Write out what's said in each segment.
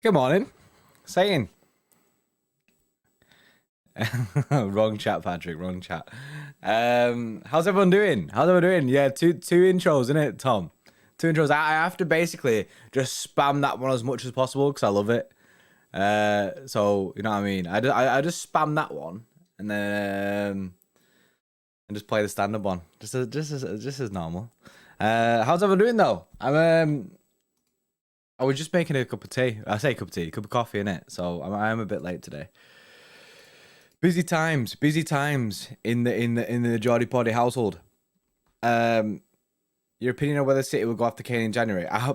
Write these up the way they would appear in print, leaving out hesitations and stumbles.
Good morning. Saying. Wrong chat, Patrick. Wrong chat. How's everyone doing? How's everyone doing? Yeah, two intros, isn't it, Tom? Two intros. I have to basically just spam that one as much as possible because I love it. So you know what I mean. I just spam that one and then and just play the stand-up one, just as normal. How's everyone doing though? I was just making a cup of tea. I say cup of tea, cup of coffee in it. So I'm a bit late today. Busy times in the Geordie Poddy household. Your opinion on whether City will go after Kane in January? I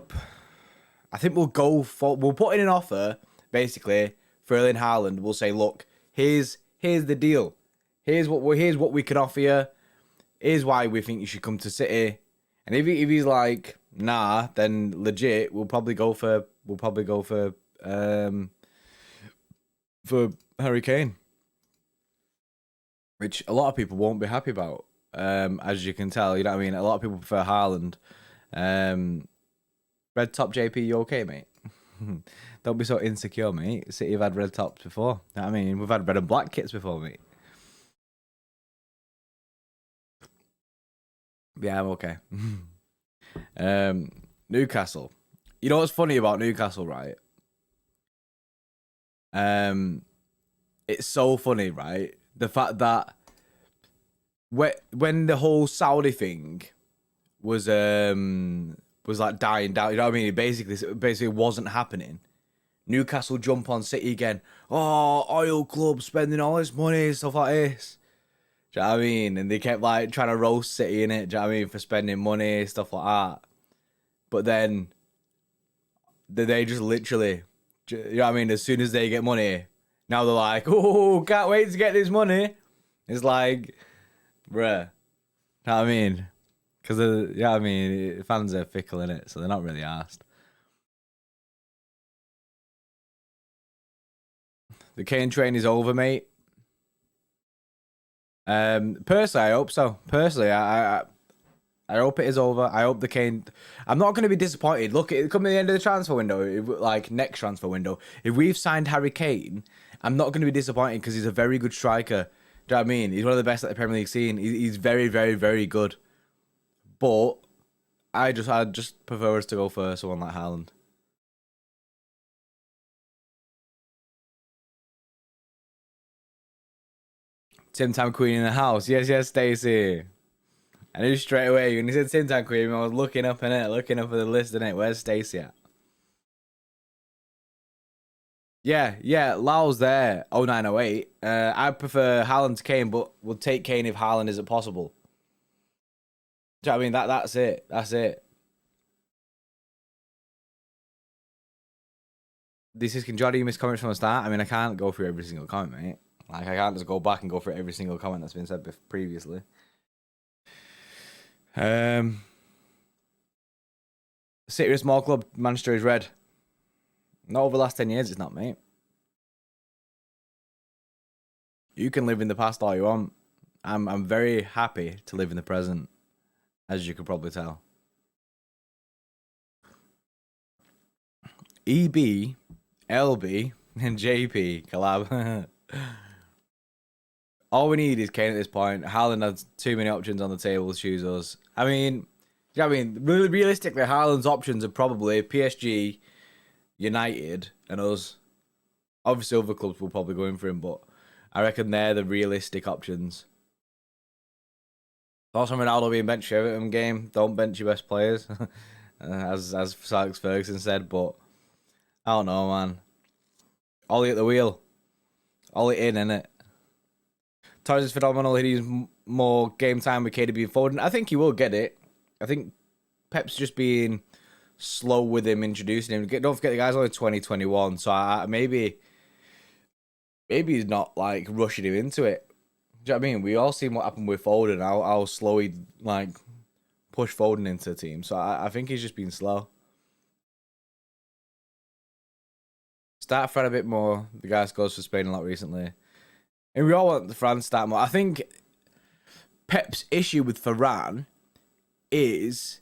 think we'll put in an offer basically for Erling Haaland. We'll say, look, here's the deal. Here's what we can offer you. Here's why we think you should come to City. And if he's like, nah, then legit, we'll probably go for Harry Kane, which a lot of people won't be happy about. As you can tell, you know what I mean. A lot of people prefer Haaland. Red top JP, you okay, mate? Don't be so insecure, mate. City have had red tops before. You know what I mean, we've had red and black kits before, mate. Yeah, I'm okay. Newcastle. You know what's funny about Newcastle, right? It's so funny, right? The fact that when the whole Saudi thing was like dying down, you know what I mean? It basically wasn't happening. Newcastle jump on City again. Oh, oil club spending all this money, stuff like this. Do you know what I mean? And they kept like trying to roast City in it, do you know what I mean, for spending money, stuff like that. But then they just literally, you know what I mean, as soon as they get money, now they're like, oh, can't wait to get this money. It's like, bruh. You know what I mean? Because, you know what I mean, fans are fickle in it, so they're not really asked. The Kane train is over, mate. Personally, I hope so. Personally, I hope it is over. I hope the Kane. I'm not going to be disappointed. Look, it coming at the end of the transfer window, like next transfer window. If we've signed Harry Kane, I'm not going to be disappointed because he's a very good striker. Do you know what I mean? He's one of the best that the Premier League's seen. He's very, very, very good. But I just prefer us to go for someone like Haaland. Tim Tam Queen in the house. Yes, Stacey. I knew straight away when you said Tim Tam Queen, I was looking up looking up at the list in it. Where's Stacey at? Yeah, Lau's there. 0908. I prefer Haaland to Kane, but we'll take Kane if Haaland isn't possible. Do you know what I mean? That's it. That's it. This is can Jody miss comments from the start? I mean, I can't go through every single comment, mate. Like I can't just go back and go through every single comment that's been said previously. City is a small club. Manchester is red. Not over the last 10 years, it's not, mate. You can live in the past all you want. I'm very happy to live in the present, as you could probably tell. EB, LB, and JP collab. All we need is Kane at this point. Haaland has too many options on the table to choose us. I mean, you know what I mean? Really, realistically, Haaland's options are probably PSG, United, and us. Obviously, other clubs will probably go in for him, but I reckon they're the realistic options. Thoughts on Ronaldo being benched for Everton game? Don't bench your best players, as Alex Ferguson said. But I don't know, man. Ollie at the wheel, Ollie in it. Torres is phenomenal. He needs more game time with KDB and Foden. I think he will get it. I think Pep's just being slow with him, introducing him. Don't forget the guy's only 2021, so maybe he's not like rushing him into it. Do you know what I mean? We all seen what happened with Foden, how slow he like push Foden into the team. So I think he's just been slow. Start Fred a bit more. The guy scores for Spain a lot recently. And we all want the France start more. I think Pep's issue with Varane is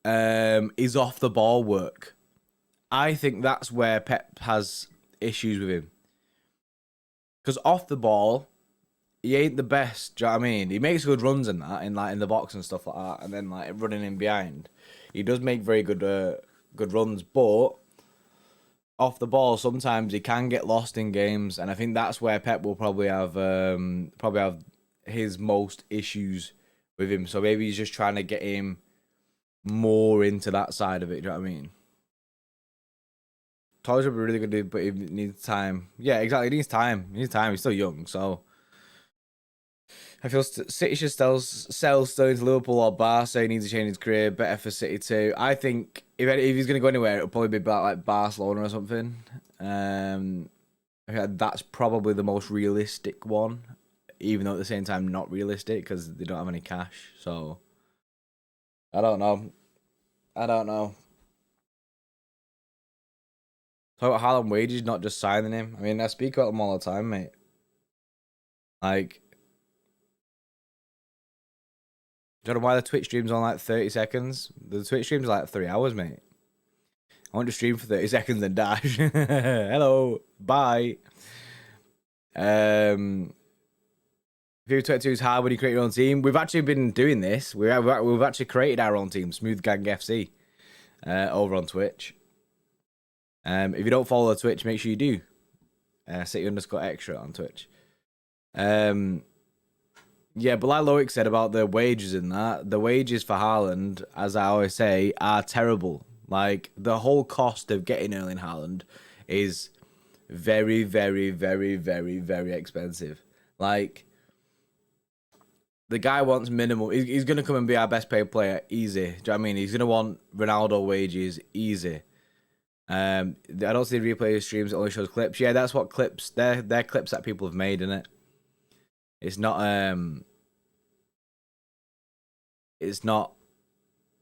off the ball work. I think that's where Pep has issues with him. Because off the ball, he ain't the best. Do you know what I mean? He makes good runs in that, in the box and stuff like that, and then like running in behind. He does make very good runs, but off the ball, sometimes he can get lost in games, and I think that's where Pep will probably have his most issues with him. So maybe he's just trying to get him more into that side of it. Do you know what I mean? Torres would be really good, but he needs time. Yeah, exactly. He needs time. He needs time. He's still young, so I feel City should sell Sterling to Liverpool or Barca. He needs to change his career. Better for City too. I think if he's going to go anywhere, it'll probably be like Barcelona or something. That's probably the most realistic one, even though at the same time not realistic because they don't have any cash. So I don't know. Talk about HAALAND wages, not just signing him. I mean, I speak about them all the time, mate. Like, do you know why the Twitch stream's on like 30 seconds? The Twitch stream's like 3 hours, mate. I want to stream for 30 seconds and dash. Hello. Bye. FIFA 22 is hard when you create your own team. We've actually been doing this. We've actually created our own team, Smooth Gang FC, over on Twitch. If you don't follow the Twitch, make sure you do. City_extra on Twitch. Yeah, but like Loic said about the wages and that, the wages for HAALAND, as I always say, are terrible. Like, the whole cost of getting Erling Haaland is very, very, very, very, very expensive. Like, the guy wants minimal. He's going to come and be our best paid player, easy. Do you know what I mean? He's going to want Ronaldo wages, easy. I don't see replay streams, it only shows clips. Yeah, that's what clips, they're clips that people have made, innit? It's not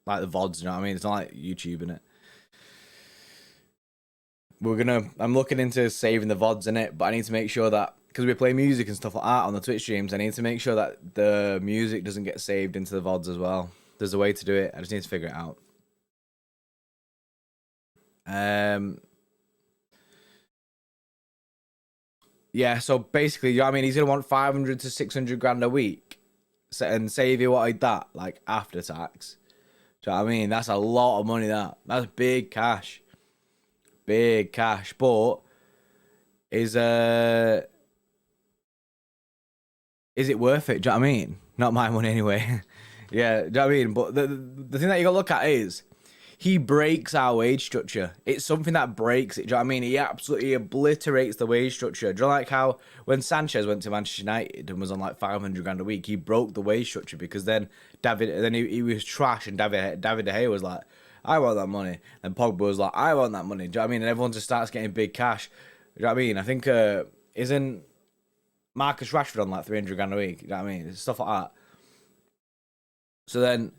like the VODs, you know what I mean? It's not like YouTube, innit? I'm looking into saving the VODs, innit? But I need to make sure that, because we play music and stuff like that on the Twitch streams, I need to make sure that the music doesn't get saved into the VODs as well. There's a way to do it, I just need to figure it out. Yeah, so basically, you know what I mean? He's going to want 500 to 600 grand a week. And say if he wanted that, like, after tax. Do you know what I mean? That's a lot of money, that. That's big cash. Big cash. But, is it worth it? Do you know what I mean? Not my money anyway. Yeah, do you know what I mean? But the thing that you got to look at is, he breaks our wage structure. It's something that breaks it. Do you know what I mean? He absolutely obliterates the wage structure. Do you know like how when Sanchez went to Manchester United and was on like 500 grand a week, he broke the wage structure because then he was trash and David De Gea was like, I want that money. And Pogba was like, I want that money. Do you know what I mean? And everyone just starts getting big cash. Do you know what I mean? I think, isn't Marcus Rashford on like 300 grand a week? Do you know what I mean? It's stuff like that. So then,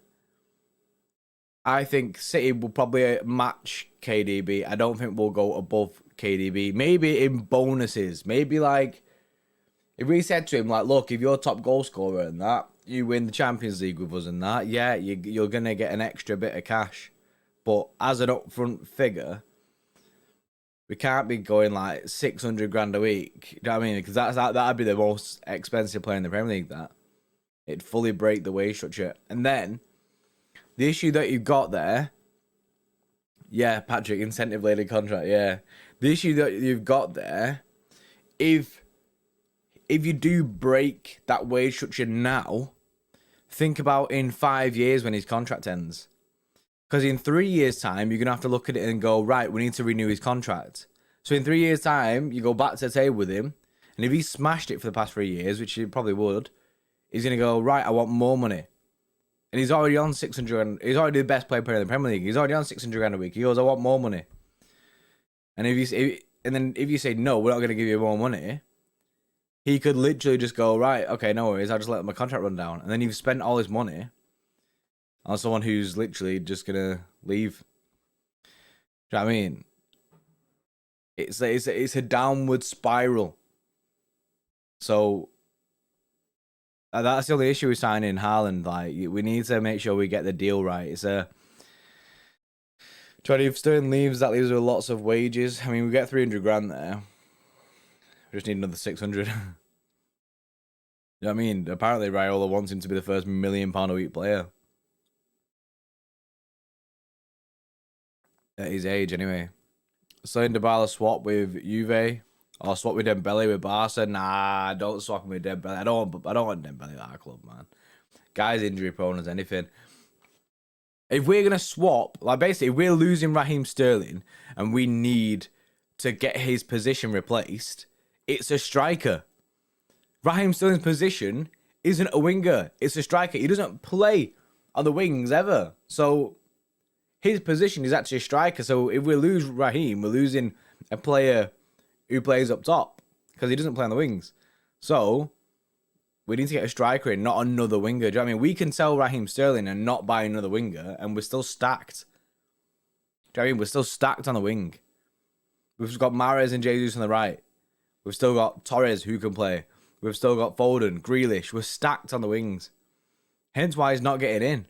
I think City will probably match KDB. I don't think we'll go above KDB. Maybe in bonuses. Maybe like, if we said to him, like, look, if you're top goal scorer and that, you win the Champions League with us and that, yeah, you're going to get an extra bit of cash. But as an upfront figure, we can't be going like 600 grand a week. Do you know what I mean? Because that'd be the most expensive player in the Premier League, that. It'd fully break the wage structure. And then, the issue that you've got there, yeah, Patrick, incentive-laden contract, yeah. The issue that you've got there, if you do break that wage structure now, think about in 5 years when his contract ends. Because in 3 years' time, you're going to have to look at it and go, right, we need to renew his contract. So in 3 years' time, you go back to the table with him, and if he smashed it for the past 3 years, which he probably would, he's going to go, right, I want more money. And he's already on 600 and he's already the best player in the Premier League. He's already on 600 grand a week. He goes, I want more money. And if you say no, we're not going to give you more money, he could literally just go, right, okay, no worries, I'll just let my contract run down. And then you've spent all his money on someone who's literally just going to leave. Do you know what I mean? It's a downward spiral. So That's the only issue with signing Haaland. Like, we need to make sure we get the deal right. It's a... If Sterling leaves, that leaves with lots of wages. I mean, we get 300 grand there. We just need another 600. You know what I mean? Apparently, Raiola wants him to be the first £1 million a week player. At his age, anyway. Selling Dybala swap with Juve. Or swap with Dembele with Barca. Nah, don't swap him with Dembele. I don't want Dembele at our club, man. Guy's injury prone as anything. If we're going to swap, like basically, if we're losing Raheem Sterling and we need to get his position replaced, it's a striker. Raheem Sterling's position isn't a winger. It's a striker. He doesn't play on the wings ever. So his position is actually a striker. So if we lose Raheem, we're losing a player who plays up top because he doesn't play on the wings. So we need to get a striker in, not another winger. Do you know what I mean? We can sell Raheem Sterling and not buy another winger, and we're still stacked. Do you know what I mean? We're still stacked on the wing. We've got Mahrez and Jesus on the right. We've still got Torres who can play. We've still got Foden, Grealish. We're stacked on the wings. Hence why he's not getting in.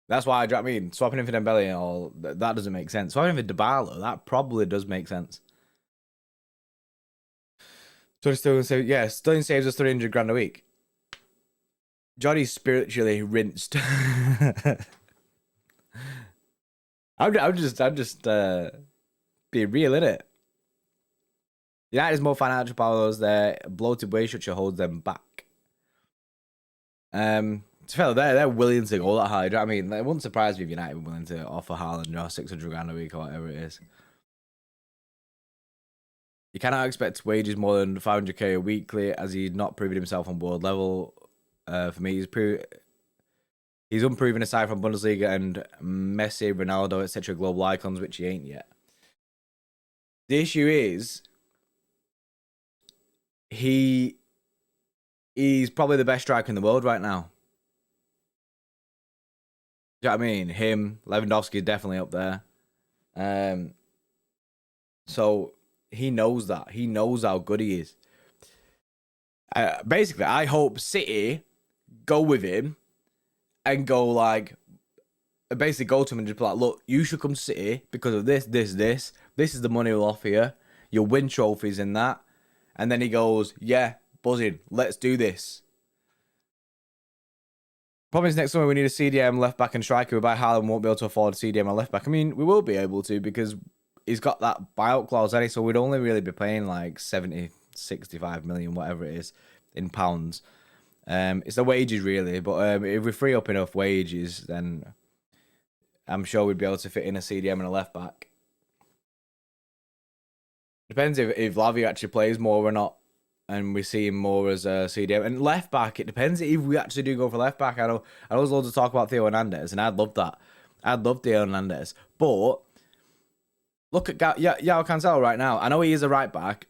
That's why, do you know what I mean? Swapping him for Dembele, or that doesn't make sense. Swapping him for Dybala, that probably does make sense. So Sterling saves, yeah, Sterling saves us 300 grand a week. Johnny's spiritually rinsed. I'm just being real, innit? United's more financial powers there. Bloated wage structure holds them back. To fair, they're willing to go that high. Do you know what I mean? It wouldn't surprise me if United were willing to offer Haaland, you know, 600 grand a week or whatever it is. You cannot expect wages more than 500k weekly, as he's not proven himself on board level. For me, he's unproven aside from Bundesliga and Messi, Ronaldo, etc. global icons, which he ain't yet. The issue is, he's probably the best striker in the world right now. Do you know what I mean? Him, Lewandowski is definitely up there. So he knows that. He knows how good he is. Basically, I hope City go with him and go like, basically go to him and just be like, look, you should come to City because of this. This is the money we'll offer you. You'll win trophies in that. And then he goes, yeah, buzzing. Let's do this. Problem is next summer we need a CDM, left back and striker. We buy Haaland, won't be able to afford a CDM and left back. I mean, we will be able to because he's got that buyout clause anyway, so we'd only really be paying like 70, 65 million, whatever it is, in pounds. It's the wages really, but if we free up enough wages, then I'm sure we'd be able to fit in a CDM and a left back. Depends if Lavia actually plays more or not, and we see him more as a CDM. And left back, it depends if we actually do go for left back. I know there's loads of talk about Theo Hernandez, and I'd love that. I'd love Theo Hernandez. But look at João Cancelo right now. I know he is a right back,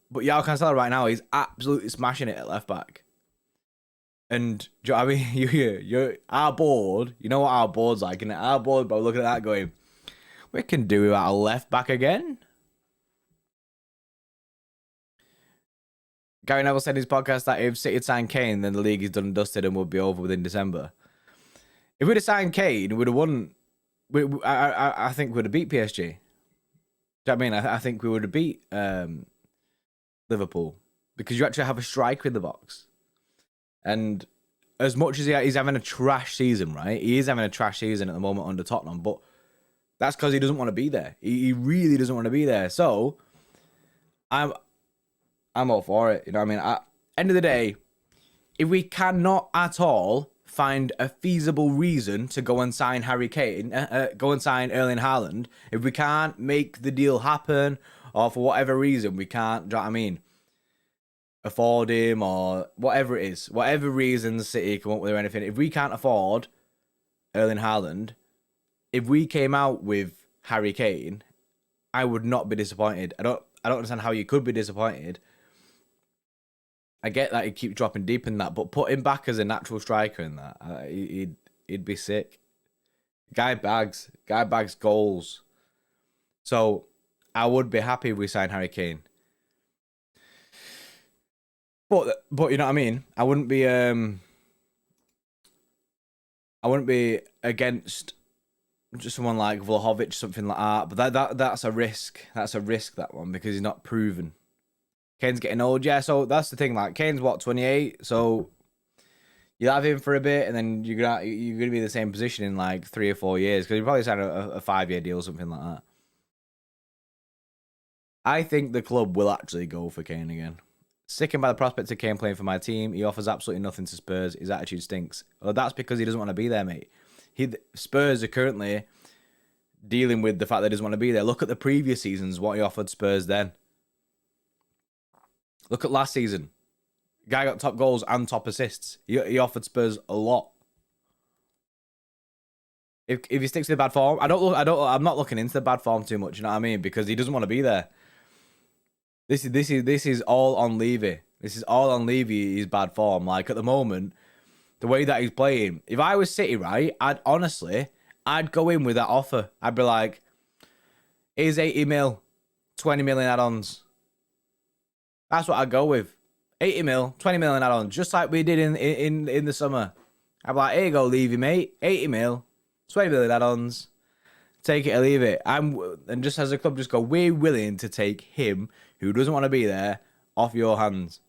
but João Cancelo right now, he's absolutely smashing it at left back. And do you know what I mean? You're our board. You know what our board's like, and our board, bro, looking at that going, we can do without a left back again. Gary Neville said in his podcast that if City had signed Kane, then the league is done and dusted and would be over within December. If we'd have signed Kane, we'd have won. I think we'd have beat PSG. Do you know what I mean? I think we would have beat Liverpool because you actually have a striker in the box. And as much as he's having a trash season, right? He is having a trash season at the moment under Tottenham, but that's because he doesn't want to be there. He really doesn't want to be there. So I'm all for it. You know what I mean? At end of the day, if we cannot at all find a feasible reason to go and sign Harry Kane, go and sign Erling Haaland, if we can't make the deal happen, or for whatever reason we can't, do you know what I mean, afford him, or whatever it is, whatever reasons City come up with or anything, if we can't afford Erling Haaland, if we came out with Harry Kane, I would not be disappointed. I don't understand how you could be disappointed. I get that he keeps dropping deep in that, but put him back as a natural striker in that, he'd be sick. Guy bags goals. So I would be happy if we signed Harry Kane. But you know what I mean? I wouldn't be against just someone like Vlahovic, something like that. But that's a risk. That's a risk, that one, because he's not proven. Kane's getting old, yeah. So that's the thing. Like, Kane's what, 28? So you'll have him for a bit, and then you're gonna be in the same position in like 3 or 4 years, because you probably sign a 5-year deal or something like that. I think the club will actually go for Kane again. Sickened by the prospect of Kane playing for my team. He offers absolutely nothing to Spurs. His attitude stinks. Well, that's because he doesn't want to be there, mate. Spurs are currently dealing with the fact that he doesn't want to be there. Look at the previous seasons, what he offered Spurs then. Look at last season. Guy got top goals and top assists. He offered Spurs a lot. If he sticks to the bad form, I'm not looking into the bad form too much, you know what I mean? Because he doesn't want to be there. This is all on Levy. This is all on Levy, his bad form. Like, at the moment, the way that he's playing, if I was City, right, I'd go in with that offer. I'd be like, here's 80 mil, 20 million add-ons. That's what I'd go with. 80 mil, 20 million add-ons, just like we did in the summer. I'd be like, here you go, Levy, mate. 80 mil, 20 million add-ons. Take it or leave it. And just as a club, just go, we're willing to take him, who doesn't want to be there, off your hands.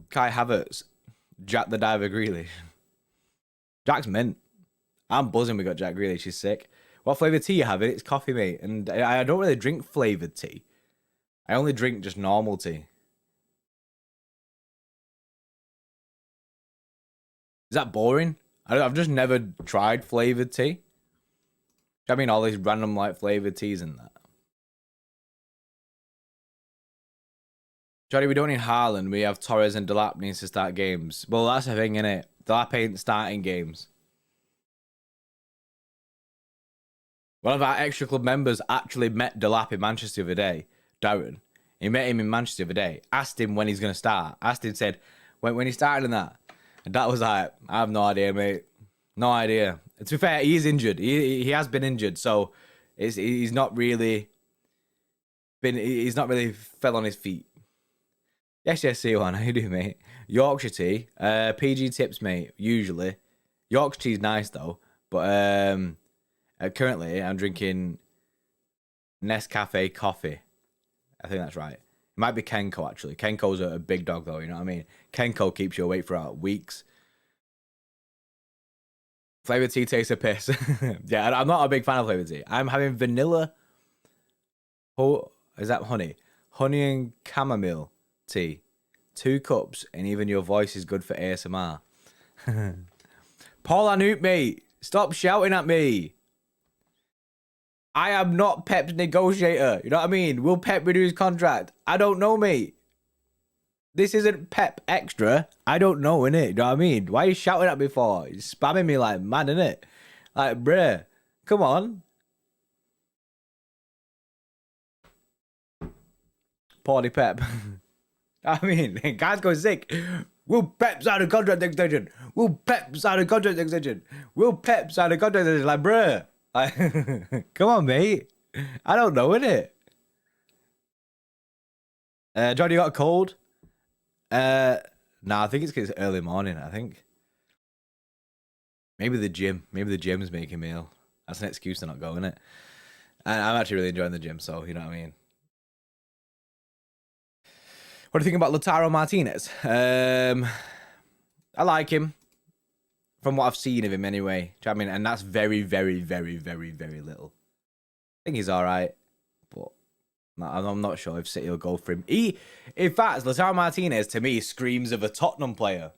Kai Havertz, Jack the Diver Grealish. Jack's mint. I'm buzzing we got Jack Grealish. He's sick. What flavour tea you having? It's coffee, mate. And I don't really drink flavoured tea. I only drink just normal tea. Is that boring? I've just never tried flavoured tea. I mean, all these random, like, flavoured teas and that. Johnny, we don't need HAALAND. We have Torres and Delap needs to start games. Well, that's the thing, innit? Delap ain't starting games. One of our extra club members actually met Delap in Manchester the other day, Darren. He met him in Manchester the other day. Asked him when he's going to start. Asked him, said, when he started in that. And that was like, I have no idea, mate. No idea. To be fair, he is injured. He has been injured, so he's not really fell on his feet. Yes, C1. How you doing, mate? Yorkshire tea. PG tips, mate, usually. Yorkshire tea's nice, though. But currently, I'm drinking Nescafe coffee. I think that's right. It might be Kenko, actually. Kenko's a big dog, though, you know what I mean? Kenko keeps you awake for weeks. Flavoured tea tastes a piss. Yeah, I'm not a big fan of flavoured tea. I'm having vanilla. Oh, is that honey? Honey and chamomile tea. 2 cups, and even your voice is good for ASMR. Paul Anoop, mate. Stop shouting at me. I am not Pep's negotiator. You know what I mean? Will Pep renew his contract? I don't know, mate. This isn't Pep extra. I don't know, innit? You know what I mean? Why are you shouting at me for? You're spamming me like mad, innit? Like, bruh. Come on. Paulie Pep. I mean, guys go sick. Will Pep sign a contract extension? Will Pep sign a contract extension? Will Pep sign a contract extension? Like, bruh. Like, come on, mate. I don't know, innit? John, you got a cold? Nah, I think it's because it's early morning, I think. Maybe the gym. Maybe the gym's making me ill. That's an excuse to not go, innit? And I'm actually really enjoying the gym, so you know what I mean. What do you think about Lutaro Martinez? I like him. From what I've seen of him anyway. Do you know what I mean? And that's very, very, very, very, very little. I think he's alright. But I'm not sure if City will go for him. In fact, Lutaro Martinez, to me, screams of a Tottenham player.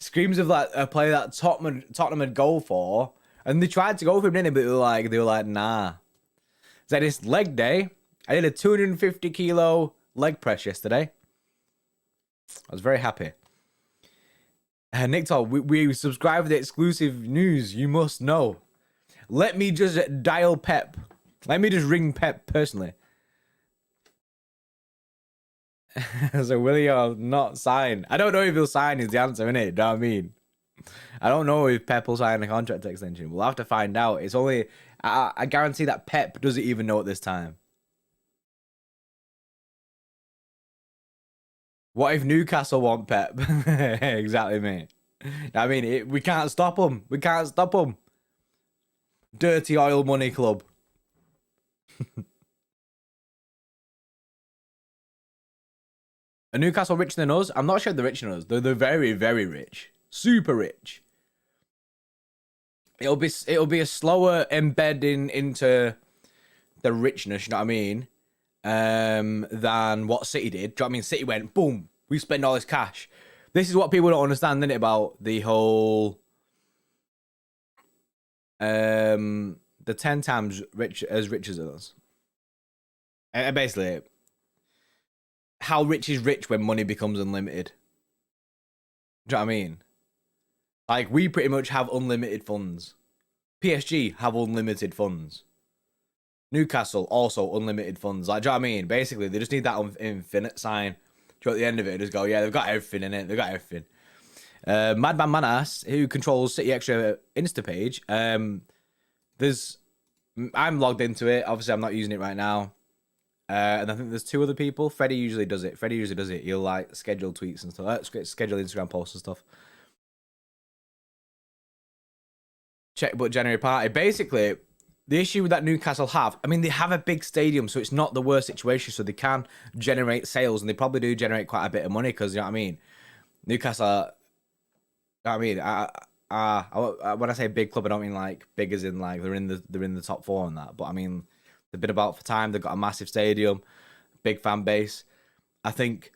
Screams of like a player that Tottenham would go for. And they tried to go for him, didn't they? But they were like, nah. So this leg day, I did a 250 kilo leg press yesterday. I was very happy. Nick Toll, we subscribe to the exclusive news. You must know. Let me just dial Pep. Let me just ring Pep personally. So will he or not sign? I don't know if he'll sign is the answer, innit? You know what I mean? I don't know if Pep will sign a contract extension. We'll have to find out. It's only... I guarantee that Pep doesn't even know at this time. What if Newcastle want Pep? Exactly, mate. I mean, we can't stop them. We can't stop them. Dirty oil money club. Are Newcastle richer than us? I'm not sure they're richer than us. They're very, very rich. Super rich. It'll be a slower embedding into the richness, you know what I mean? Than what City did. Do you know what I mean? City went, boom, we spend all this cash. This is what people don't understand, innit, about the whole the 10 times rich as us. And basically, how rich is rich when money becomes unlimited? Do you know what I mean? Like, we pretty much have unlimited funds. PSG have unlimited funds. Newcastle also unlimited funds. Like, do you know what I mean? Basically, they just need that infinite sign. To at the end of it, just go, yeah, they've got everything in it. They've got everything. Madman Manas, who controls City Extra Insta page, I'm logged into it. Obviously, I'm not using it right now. And I think there's 2 other people. Freddie usually does it. He'll like schedule tweets and stuff. Schedule Instagram posts and stuff. Checkbook January party. Basically, the issue that Newcastle have, I mean, they have a big stadium, so it's not the worst situation. So they can generate sales, and they probably do generate quite a bit of money because, you know what I mean? Newcastle, I mean, when I say big club, I don't mean like big as in like they're in the top 4 and that. But I mean, they've been about for time. They've got a massive stadium, big fan base. I think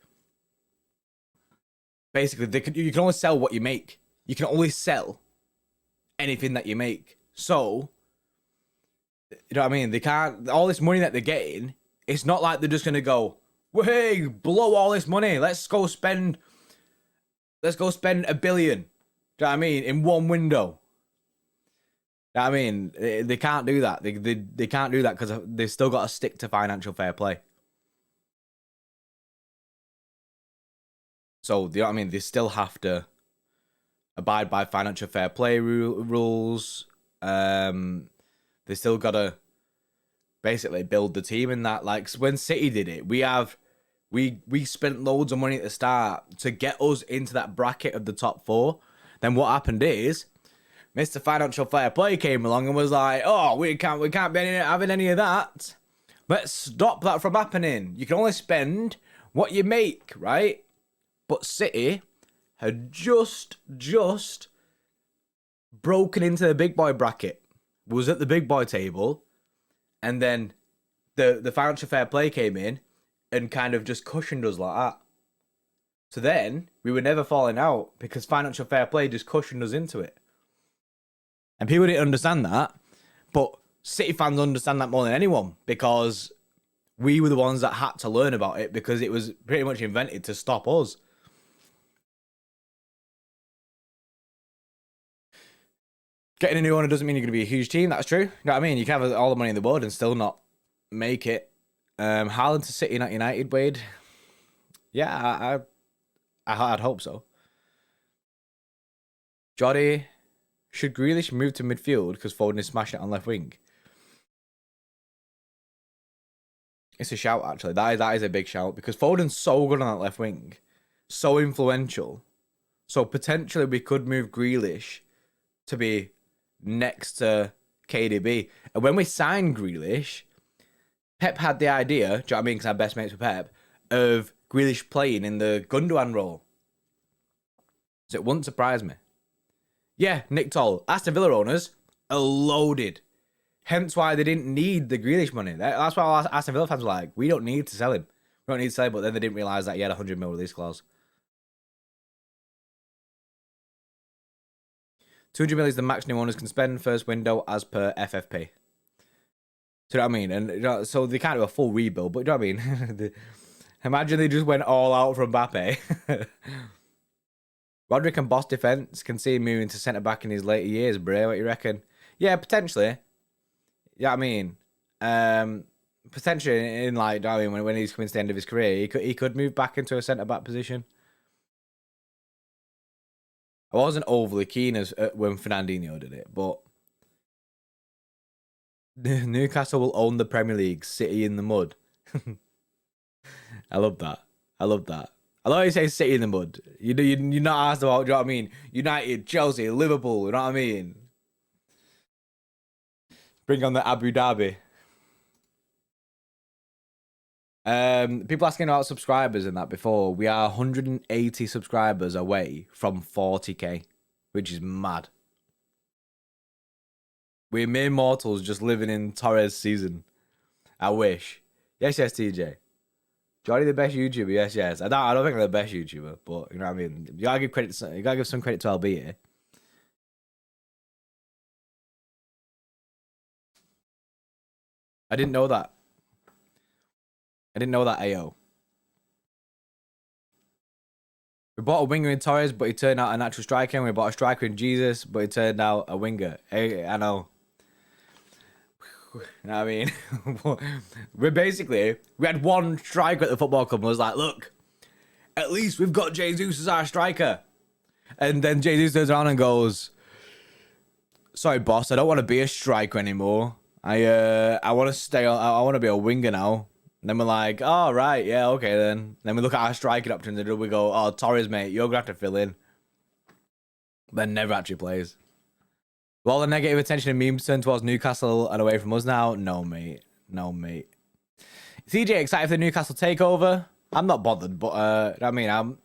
basically you can only sell what you make. You can only sell anything that you make. So, you know what I mean? They can't, all this money that they're getting, it's not like they're just gonna go, hey, blow all this money. Let's go spend $1 billion. Do you know what I mean? In one window. You know what I mean? They can't do that. They can't do that because they've still got to stick to financial fair play. So, you know what I mean? They still have to abide by financial fair play rules. They still gotta basically build the team in that. Like when City did it, we spent loads of money at the start to get us into that bracket of the top 4. Then what happened is Mr. Financial Fair Play came along and was like, oh, we can't be having any of that. Let's stop that from happening. You can only spend what you make, right? But City had just broken into the big boy bracket, was at the big boy table, and then the financial fair play came in and kind of just cushioned us like that. So then we were never falling out because financial fair play just cushioned us into it. And people didn't understand that, but City fans understand that more than anyone because we were the ones that had to learn about it because it was pretty much invented to stop us. Getting a new owner doesn't mean you're going to be a huge team. That's true. You know what I mean? You can have all the money in the world and still not make it. HAALAND to City, not United, Wade. Yeah, I'd hope so. Jody, should Grealish move to midfield because Foden is smashing it on left wing? It's a shout, actually. That is a big shout because Foden's so good on that left wing. So influential. So potentially we could move Grealish to be next to KDB. And when we signed Grealish, Pep had the idea, do you know what I mean, because I'm best mates with Pep, of Grealish playing in the Gundogan role. So it wouldn't surprise me. Yeah, Nick Toll. Aston Villa owners are loaded. Hence why they didn't need the Grealish money. That's why Aston Villa fans were like, we don't need to sell him. We don't need to sell him, but then they didn't realise that he had a 100 mil release clause. 200 mil is the max new owners can spend first window as per FFP. So you know what I mean? And you know, so they can't do a full rebuild, but you know what I mean? Imagine they just went all out from Mbappe. Roderick and boss defense can see him moving to centre back in his later years, bro. What you reckon? Yeah, potentially. Yeah, I mean, potentially in like, I mean, when he's coming to the end of his career, he could move back into a centre back position. I wasn't overly keen as when Fernandinho did it, but Newcastle will own the Premier League. City in the mud. I love that. I love that. I always say City in the mud. You're not asked about, do you know what I mean? United, Chelsea, Liverpool, you know what I mean? Bring on the Abu Dhabi. People asking about subscribers and that before. We are 180 subscribers away from 40k, which is mad. We're mere mortals just living in Torres season. I wish. Yes, TJ. Johnny the best YouTuber. Yes. I don't think I'm the best YouTuber, but you know what I mean. You gotta give credit. You gotta give some credit to LB here. I didn't know that. AO. We bought a winger in Torres, but he turned out a natural striker. And we bought a striker in Jesus, but he turned out a winger. Hey, I know. You know what I mean? We had one striker at the football club and was like, look, at least we've got Jesus as our striker. And then Jesus turns around and goes, sorry, boss, I don't want to be a striker anymore. I want to stay on, I want to be a winger now. And then we're like, oh, right, yeah, okay then. Then we look at our striking options and we go, oh, Torres, mate, you're going to have to fill in. Then never actually plays. Will the negative attention and memes turn towards Newcastle and away from us now? No, mate. CJ, excited for the Newcastle takeover? I'm not bothered, but I mean, I'm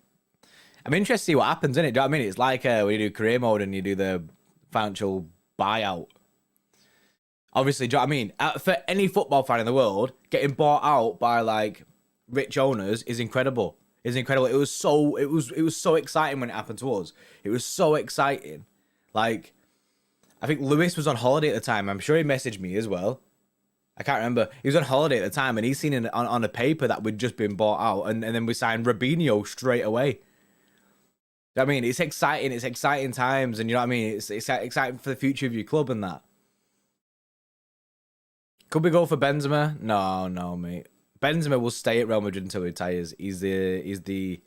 interested to see what happens in it. Do you know what I mean? It's like when you do career mode and you do the financial buyout. Obviously, do you know what I mean? For any football fan in the world, getting bought out by like rich owners is incredible. It was so exciting when it happened to us. It was so exciting. Like, I think Lewis was on holiday at the time. I'm sure he messaged me as well. I can't remember. He was on holiday at the time and he's seen it on a paper that we'd just been bought out. And then we signed Robinho straight away. I mean, it's exciting. It's exciting times. And you know what I mean? It's exciting for the future of your club and that. Could we go for Benzema? No, mate. Benzema will stay at Real Madrid until he retires. He's the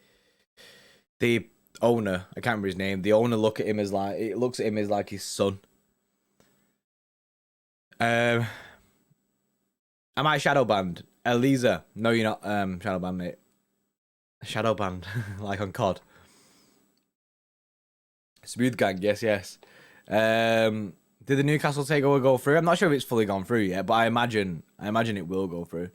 owner. I can't remember his name. The owner looks at him as like his son. Am I shadow banned? Elisa. No, you're not shadow banned, mate. Shadow banned. Like on COD. Smooth gang, yes. Did the Newcastle takeover go through? I'm not sure if it's fully gone through yet, but I imagine it will go through.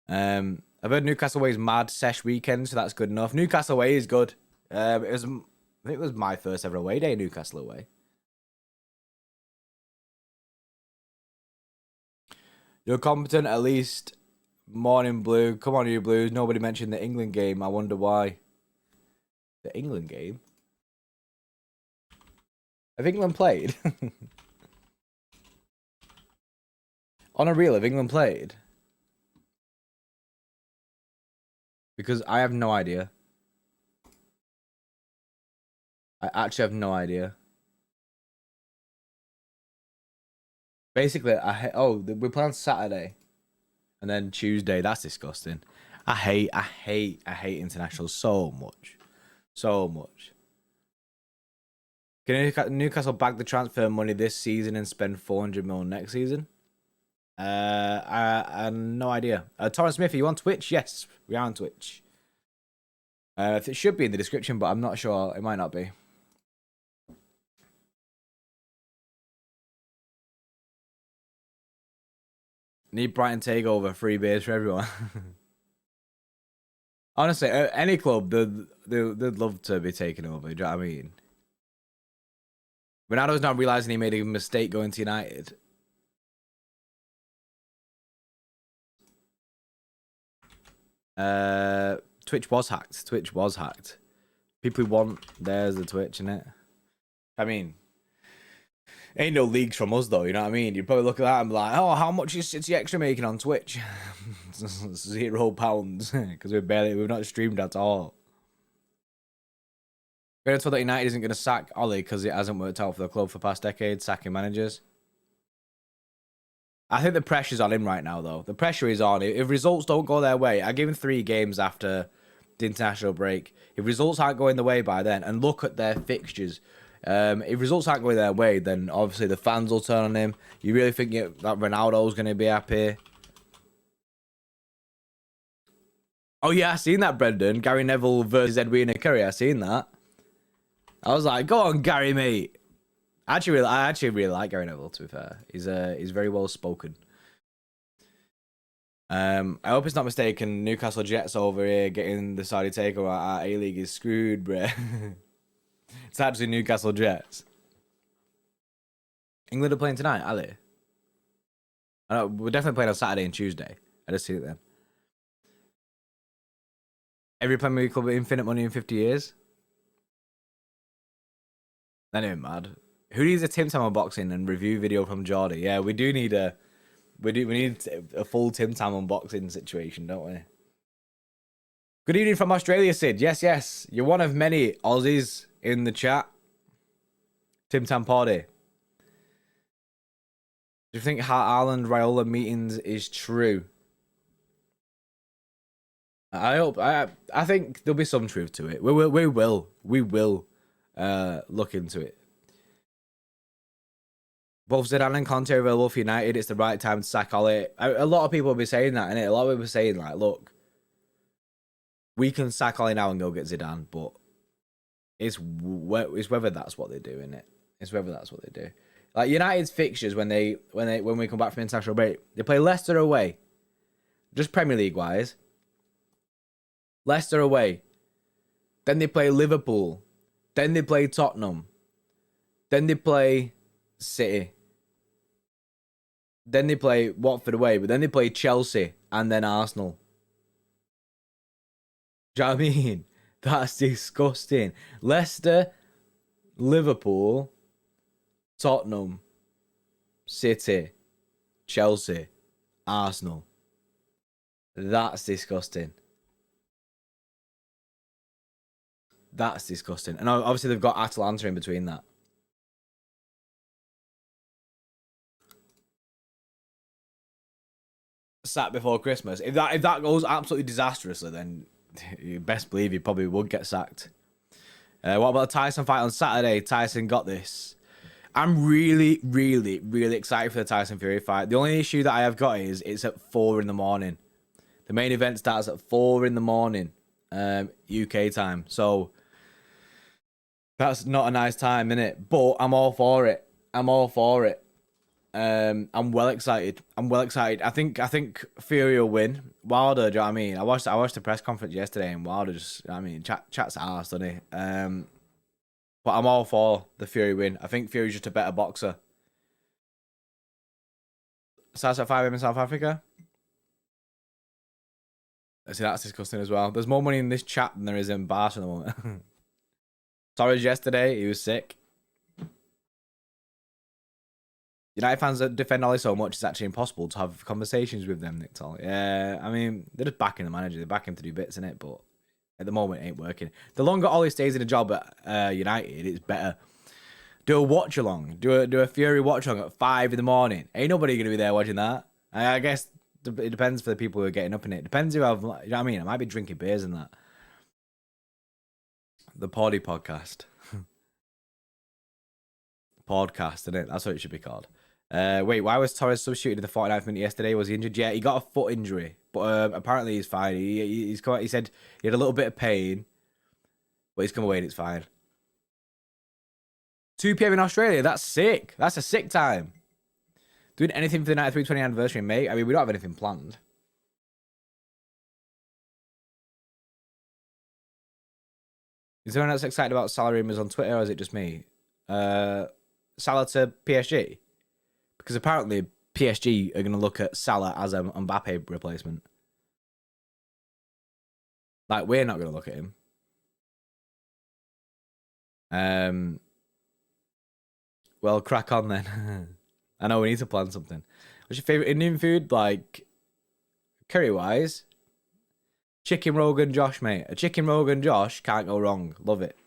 I've heard Newcastle Way is mad sesh weekend, so that's good enough. Newcastle Way is good. I think it was my first ever away day, Newcastle away. You're competent, at least. Morning Blue. Come on, you Blues. Nobody mentioned the England game. I wonder why. The England game? Have England played? On a reel, have England played? Because I have no idea. I actually have no idea. Basically, we play on Saturday. And then Tuesday. That's disgusting. I hate internationals so much. So much. Can Newcastle back the transfer money this season and spend 400 mil next season? I have no idea. Torres Smith, are you on Twitch? Yes, we are on Twitch. It should be in the description, but I'm not sure. It might not be. Need Brighton takeover, free beers for everyone. Honestly, any club, they'd love to be taken over. Do you know what I mean? Ronaldo's not realizing he made a mistake going to United. Twitch was hacked. People want, there's the Twitch, innit? I mean, ain't no leagues from us though, you know what I mean? You'd probably look at that and be like, oh, how much is City Extra making on Twitch? £0, because we've not streamed at all. We're told that United isn't going to sack Ollie because it hasn't worked out for the club for past decades, sacking managers. I think the pressure's on him right now, though. The pressure is on. If results don't go their way, I give him 3 games after the international break. If results aren't going the way by then, and look at their fixtures, if results aren't going their way, then obviously the fans will turn on him. You really think that Ronaldo's going to be happy? Oh yeah, I seen that, Brendan. Gary Neville versus Edwina Curry. I seen that. I was like, go on, Gary, mate. I actually really like Gary Neville. To be fair, he's very well spoken. I hope it's not mistaken. Newcastle Jets over here getting the Saudi takeover. Our A-League is screwed, bruh. It's actually Newcastle Jets. England are playing tonight, are they? I know, we're definitely playing on Saturday and Tuesday. I just see it then. Every Premier League club with infinite money in 50 years. That ain't mad. Who needs a Tim Tam unboxing and review video from Geordie? Yeah, we need a full Tim Tam unboxing situation, don't we? Good evening from Australia, Sid. Yes. You're one of many Aussies in the chat. Tim Tam Party. Do you think HAALAND Raiola meetings is true? I think there'll be some truth to it. We will look into it. Both Zidane and Conte are available for United. It's the right time to sack Ole. A lot of people will be saying that, and a lot of people are saying like, look, we can sack Ole now and go get Zidane, but it's whether that's what they do, innit? It's whether that's what they do. Like United's fixtures when we come back from international break, they play Leicester away, just Premier League wise. Leicester away, then they play Liverpool, then they play Tottenham, then they play City, then they play Watford away, but then they play Chelsea and then Arsenal. Do you know what I mean? That's disgusting. Leicester, Liverpool, Tottenham, City, Chelsea, Arsenal. That's disgusting. That's disgusting. And obviously they've got Atalanta in between that. Sat before Christmas. If that goes absolutely disastrously, then you best believe he probably would get sacked. What about the Tyson fight on Saturday? Tyson got this. I'm really excited for the Tyson Fury fight. The only issue that I have got is it's at 4 in the morning. The main event starts at 4 in the morning, UK time. So that's not a nice time, innit? But I'm all for it. I'm well excited. I think Fury will win. Wilder, do you know what I mean? I watched the press conference yesterday, and Wilder just, you know what I mean, chat's arse, doesn't he? But I'm all for the Fury win. I think Fury's just a better boxer. Starts at 5 a.m. in South Africa. See, that's disgusting as well. There's more money in this chat than there is in Barca at the moment. Torres yesterday, he was sick. United fans that defend Ollie so much, it's actually impossible to have conversations with them, Nick Toll. Yeah, I mean, they're just backing the manager. They're backing him to do bits in it, but at the moment, it ain't working. The longer Ollie stays in a job at United, it's better. Do a watch along. Do a Fury watch along at 5 in the morning. Ain't nobody gonna be there watching that. I guess it depends for the people who are getting up in it. Depends who I've, you know what I mean? I might be drinking beers and that. The Poddy podcast. Podcast, isn't it? That's what it should be called. Wait, why was Torres substituted in the 49th minute yesterday? Was he injured? Yeah, he got a foot injury, but apparently he's fine. He said he had a little bit of pain, but he's come away and it's fine. 2 p.m. in Australia. That's sick. That's a sick time. Doing anything for the 9320 anniversary, mate? I mean, we don't have anything planned. Is anyone else excited about salary rumors on Twitter, or is it just me? Salah to PSG? Because apparently PSG are going to look at Salah as a Mbappe replacement. Like, we're not going to look at him. Well, crack on then. I know we need to plan something. What's your favourite Indian food? Like, curry-wise? Chicken Rogan Josh, mate. A chicken Rogan Josh can't go wrong. Love it.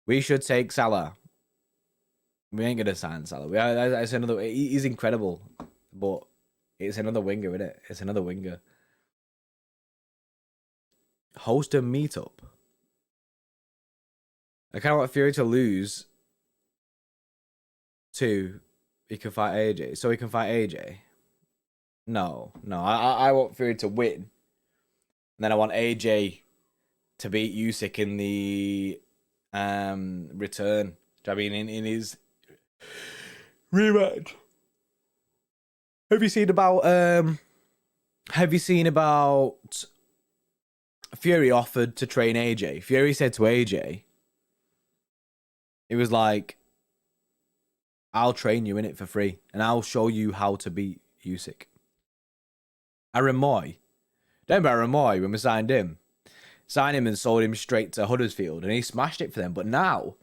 We should take Salah. We ain't gonna sign Salah. It's another. He's incredible, but it's another winger, isn't it? It's another winger. Host a meetup. I kind of want Fury to lose. He can fight AJ. So he can fight AJ. No. I want Fury to win. And then I want AJ to beat Usyk in the return. Do you know what I mean in his rematch? Have you seen about Fury offered to train AJ? Fury said to AJ, it was like, I'll train you in it for free, and I'll show you how to beat Usyk. Aaron Moy. Remember Aaron Moy when we signed him? Signed him and sold him straight to Huddersfield, and he smashed it for them. But now,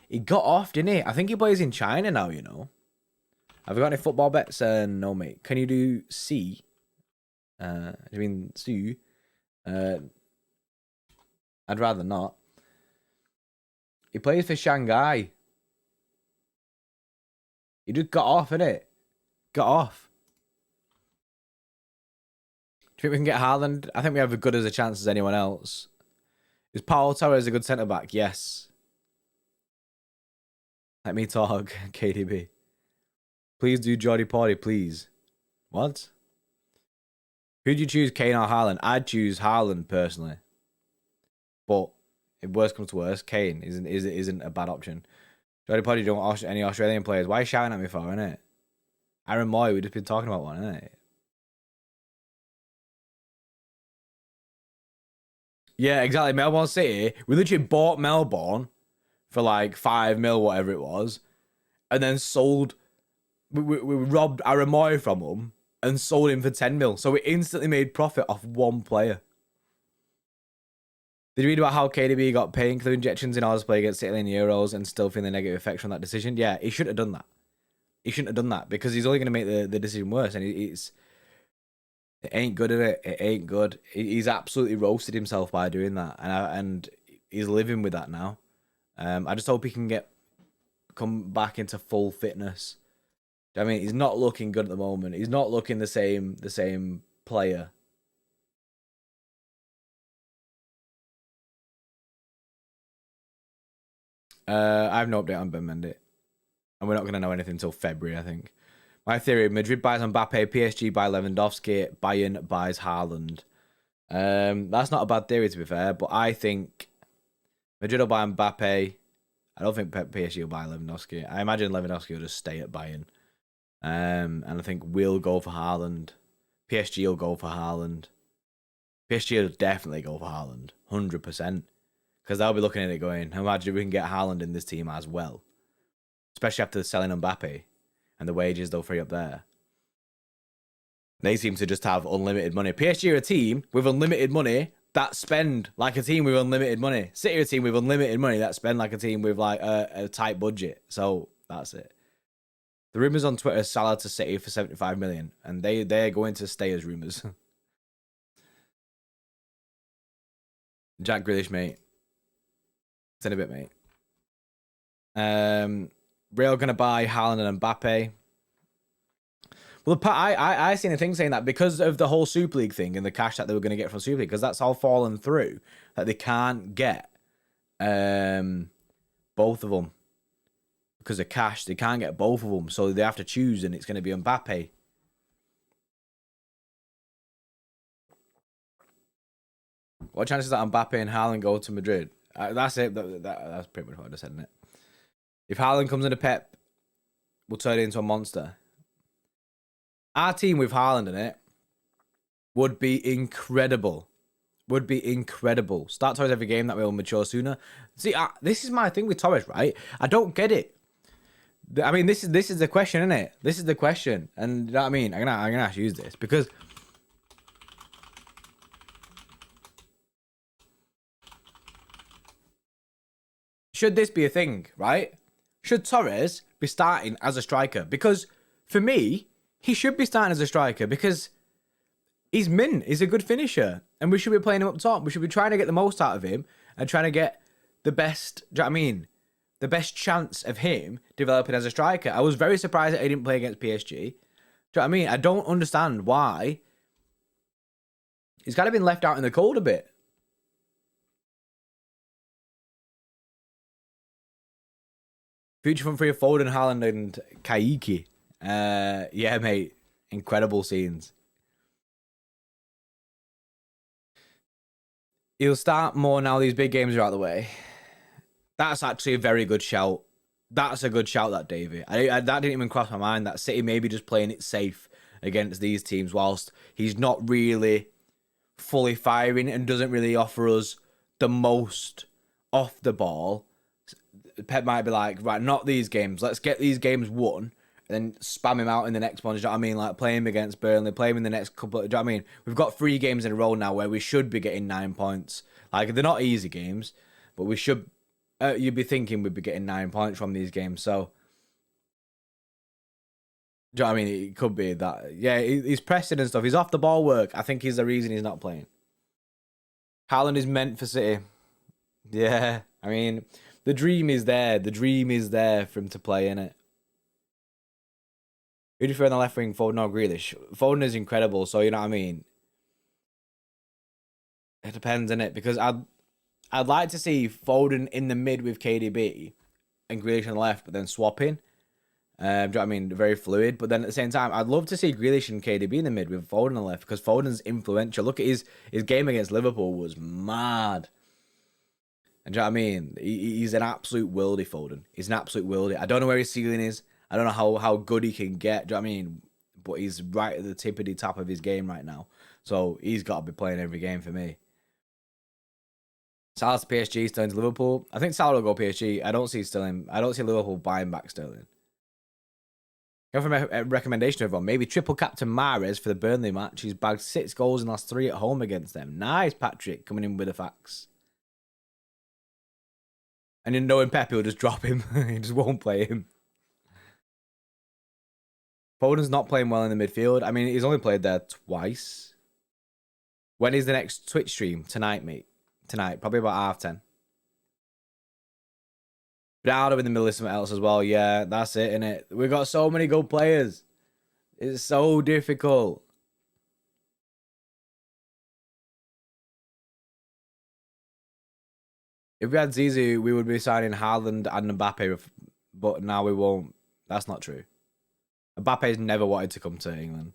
he got off, didn't he? I think he plays in China now, you know. Have you got any football bets? No, mate. Can you do C? Do you mean C? I'd rather not. He plays for Shanghai. He just got off, innit? Got off. Do you think we can get HAALAND? I think we have as good as a chance as anyone else. Is Paul Torres a good centre-back? Yes. Let me talk, KDB. Please do Jordy Porty, please. What? Who'd you choose, Kane or HAALAND? I'd choose HAALAND, personally. But if worst comes to worst, Kane isn't a bad option. Jordy Porty don't want any Australian players. Why are you shouting at me for, innit? Aaron Moy, we've just been talking about one, innit? Yeah, exactly. Melbourne City, we literally bought Melbourne for like 5 mil, whatever it was, and then sold. We robbed Aaron Moy from them and sold him for 10 mil. So we instantly made profit off one player. Did you read about how KDB got painkiller injections in order to play against Italy in Euros and still feeling the negative effects from that decision? Yeah, he shouldn't have done that. He shouldn't have done that because he's only going to make the decision worse. And it ain't good, is it? It ain't good. He's absolutely roasted himself by doing that. And he's living with that now. I just hope he can come back into full fitness. I mean, he's not looking good at the moment. He's not looking the same player. I have no update on Ben Mendy. And we're not going to know anything until February, I think. My theory, Madrid buys Mbappe, PSG buy Lewandowski, Bayern buys Haaland. That's not a bad theory, to be fair, but I think Madrid will buy Mbappe. I don't think PSG will buy Lewandowski. I imagine Lewandowski will just stay at Bayern. And I think we'll go for Haaland. PSG will go for Haaland. PSG will definitely go for Haaland. 100%. Because they'll be looking at it going, imagine we can get Haaland in this team as well. Especially after selling Mbappe and the wages they'll free up there. They seem to just have unlimited money. PSG are a team with unlimited money that spend like a team with unlimited money. City are a team with unlimited money that spend like a team with like a tight budget. So that's it. The rumours on Twitter, Salah to City for 75 million. And they're going to stay as rumours. Jack Grealish, mate. It's in a bit, mate. Real going to buy Haaland and Mbappe. Well, I seen a thing saying that because of the whole Super League thing and the cash that they were going to get from Super League, because that's all fallen through, that they can't get both of them. Because of cash, they can't get both of them. So they have to choose, and it's going to be Mbappe. What chances that Mbappe and Haaland go to Madrid? That's it. That's pretty much what I just said, isn't it? If Haaland comes into Pep, we'll turn it into a monster. Our team with Haaland in it would be incredible. Would be incredible. Start Torres every game, that will mature sooner. See, this is my thing with Torres, right? I don't get it. I mean, this is the question, isn't it? This is the question. And you know what I mean? I'm gonna have to use this because should this be a thing, right? Should Torres be starting as a striker? Because for me, he should be starting as a striker because he's mint. He's a good finisher. And we should be playing him up top. We should be trying to get the most out of him and trying to get the best, do you know what I mean? The best chance of him developing as a striker. I was very surprised that he didn't play against PSG. Do you know what I mean? I don't understand why. He's kind of been left out in the cold a bit. Future from Free Foden, Haaland, and Kaiki. Yeah, mate. Incredible scenes. He'll start more now these big games are out of the way. That's actually a very good shout. That's a good shout, that, Davey. That didn't even cross my mind, that City maybe just playing it safe against these teams whilst he's not really fully firing and doesn't really offer us the most off the ball. Pep might be like, right, not these games. Let's get these games won and then spam him out in the next one. Do you know what I mean? Like, play him against Burnley, play him in the next couple. Do you know what I mean? We've got 3 games in a row now where we should be getting 9 points. Like, they're not easy games, but we should... you'd be thinking we'd be getting 9 points from these games. So, do you know what I mean? It could be that. Yeah, he's pressing and stuff. He's off the ball work. I think he's the reason he's not playing. HAALAND is meant for City. Yeah, I mean, the dream is there. The dream is there for him to play, innit? Who do you prefer on the left wing, Foden or Grealish? Foden is incredible, so you know what I mean? It depends, innit? Because I'd like to see Foden in the mid with KDB and Grealish on the left, but then swapping. Do you know what I mean? Very fluid. But then at the same time, I'd love to see Grealish and KDB in the mid with Foden on the left because Foden's influential. Look at his game against Liverpool was mad. And do you know what I mean? He's an absolute worldie, Foden. He's an absolute worldie. I don't know where his ceiling is. I don't know how good he can get. Do you know what I mean? But he's right at the tippity top of his game right now. So he's got to be playing every game for me. Salah's PSG, Sterling to Liverpool. I think Salah will go PSG. I don't see Liverpool buying back Sterling. Go for a recommendation, everyone. Maybe triple captain Mahrez for the Burnley match. He's bagged 6 goals in the last 3 at home against them. Nice, Patrick, coming in with the facts. And then knowing Pep, he'll just drop him. He just won't play him. Foden's not playing well in the midfield. I mean, he's only played there twice. When is the next Twitch stream? Tonight, mate. Tonight, probably about 10:30. Ronaldo in the middle of something else as well. Yeah, that's it, innit? We've got so many good players. It's so difficult. If we had Zizou, we would be signing Haaland and Mbappe, but now we won't. That's not true. Mbappe's never wanted to come to England.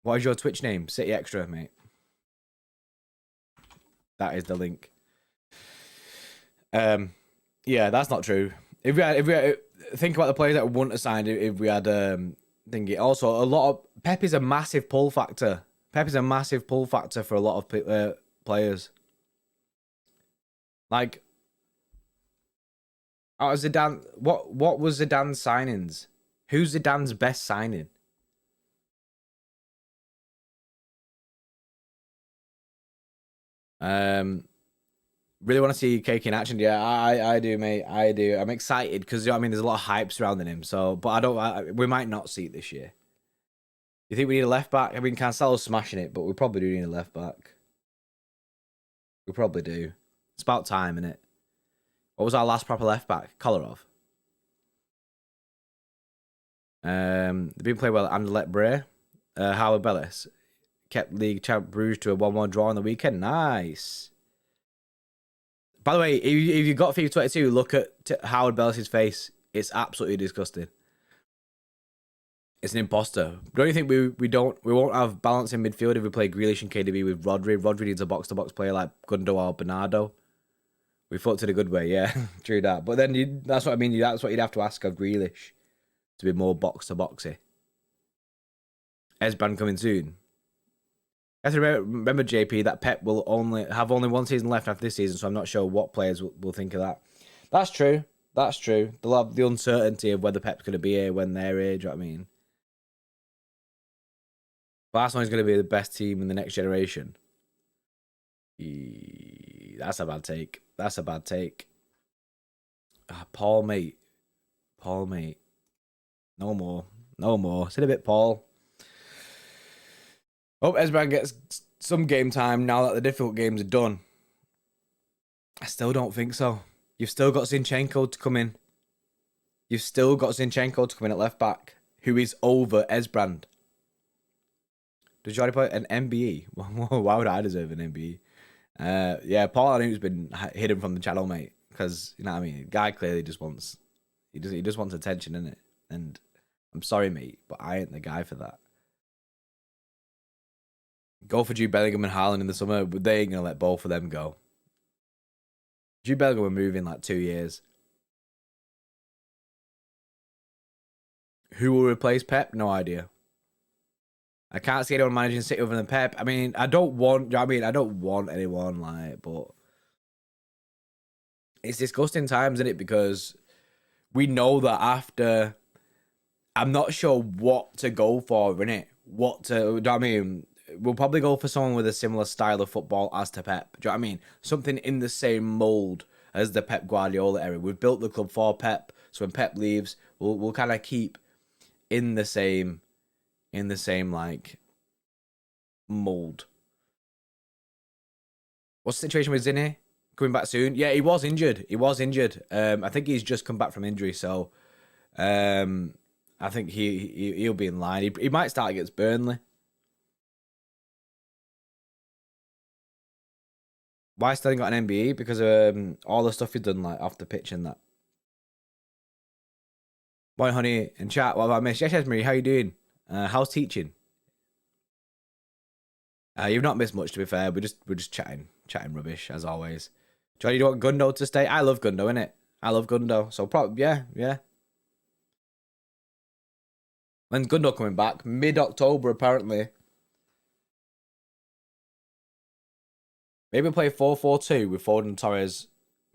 What is your Twitch name? City Extra, mate. That is the link. Yeah, that's not true. If we had, think about the players that wouldn't have signed if we had thingy. Also, a lot of Pep is a massive pull factor. Pep is a massive pull factor for a lot of players. Like, Zidane. What was Zidane's signings? Who's Zidane's best signing? Really want to see Cake in action. Yeah, I do, mate. I do. I'm excited because, you know what I mean, there's a lot of hype surrounding him. So, but we might not see it this year. You think we need a left back? I mean, Cancelo's smashing it, but we probably do need a left back. We probably do. It's about time, innit? What was our last proper left back? Kolarov. They've been playing well at Anderlecht Bray. Howard Bellis kept league champ Bruges to a 1-1 draw on the weekend. Nice. By the way, if you got FIFA 22, look at Howard Bellis' face. It's absolutely disgusting. It's an imposter. Don't you think we won't have balance in midfield if we play Grealish and KDB with Rodri? Rodri needs a box-to-box player like Gundo or Bernardo. We fought it a good way, yeah, true that. But then that's what I mean. That's what you'd have to ask of Grealish to be more box-to-boxy. Esban coming soon. I have to remember, JP, that Pep will have only 1 season left after this season, so I'm not sure what players will think of that. That's true. That's true. They'll have the uncertainty of whether Pep's going to be here when they're here. Do you know what I mean? Barcelona's going to be the best team in the next generation. That's a bad take. That's a bad take. Paul, mate. Paul, mate. No more. No more. Sit a bit, Paul. Hope Esban gets some game time now that the difficult games are done. I still don't think so. You've still got Zinchenko to come in. You've still got Zinchenko to come in at left back, who is over Esbrand. Does Jordi put an MBE? Why would I deserve an MBE? Yeah, Paul, I think has been hidden from the channel, mate. Because, you know what I mean? Guy clearly just wants... He just wants attention, innit? And I'm sorry, mate, but I ain't the guy for that. Go for Jude Bellingham and Haaland in the summer, but they ain't gonna let both of them go. Jude Bellingham will move in like 2 years. Who will replace Pep? No idea. I can't see anyone managing City other than Pep. I mean, I don't want anyone like, but it's disgusting times, isn't it? Because we know that after, I'm not sure what to go for, innit? What to, do you know what I mean? We'll probably go for someone with a similar style of football as to Pep. Do you know what I mean? Something in the same mould as the Pep Guardiola era. We've built the club for Pep, so when Pep leaves, we'll kind of keep in the same like mould. What's the situation with Zinni? Coming back soon? Yeah, he was injured. I think he's just come back from injury, so I think he'll be in line. He might start against Burnley. Why Sterling got an MBE? Because all the stuff he's done like off the pitch and that. Boy, honey, in chat, what have I missed? Yes, Marie, how you doing? How's teaching? You've not missed much, to be fair. We're just chatting rubbish as always. Johnny, do you want Gundo to stay? I love Gundo, innit? I love Gundo. So probably yeah. When's Gundo coming back? Mid-October, apparently. Maybe play 4-4-2 with Foden, Torres,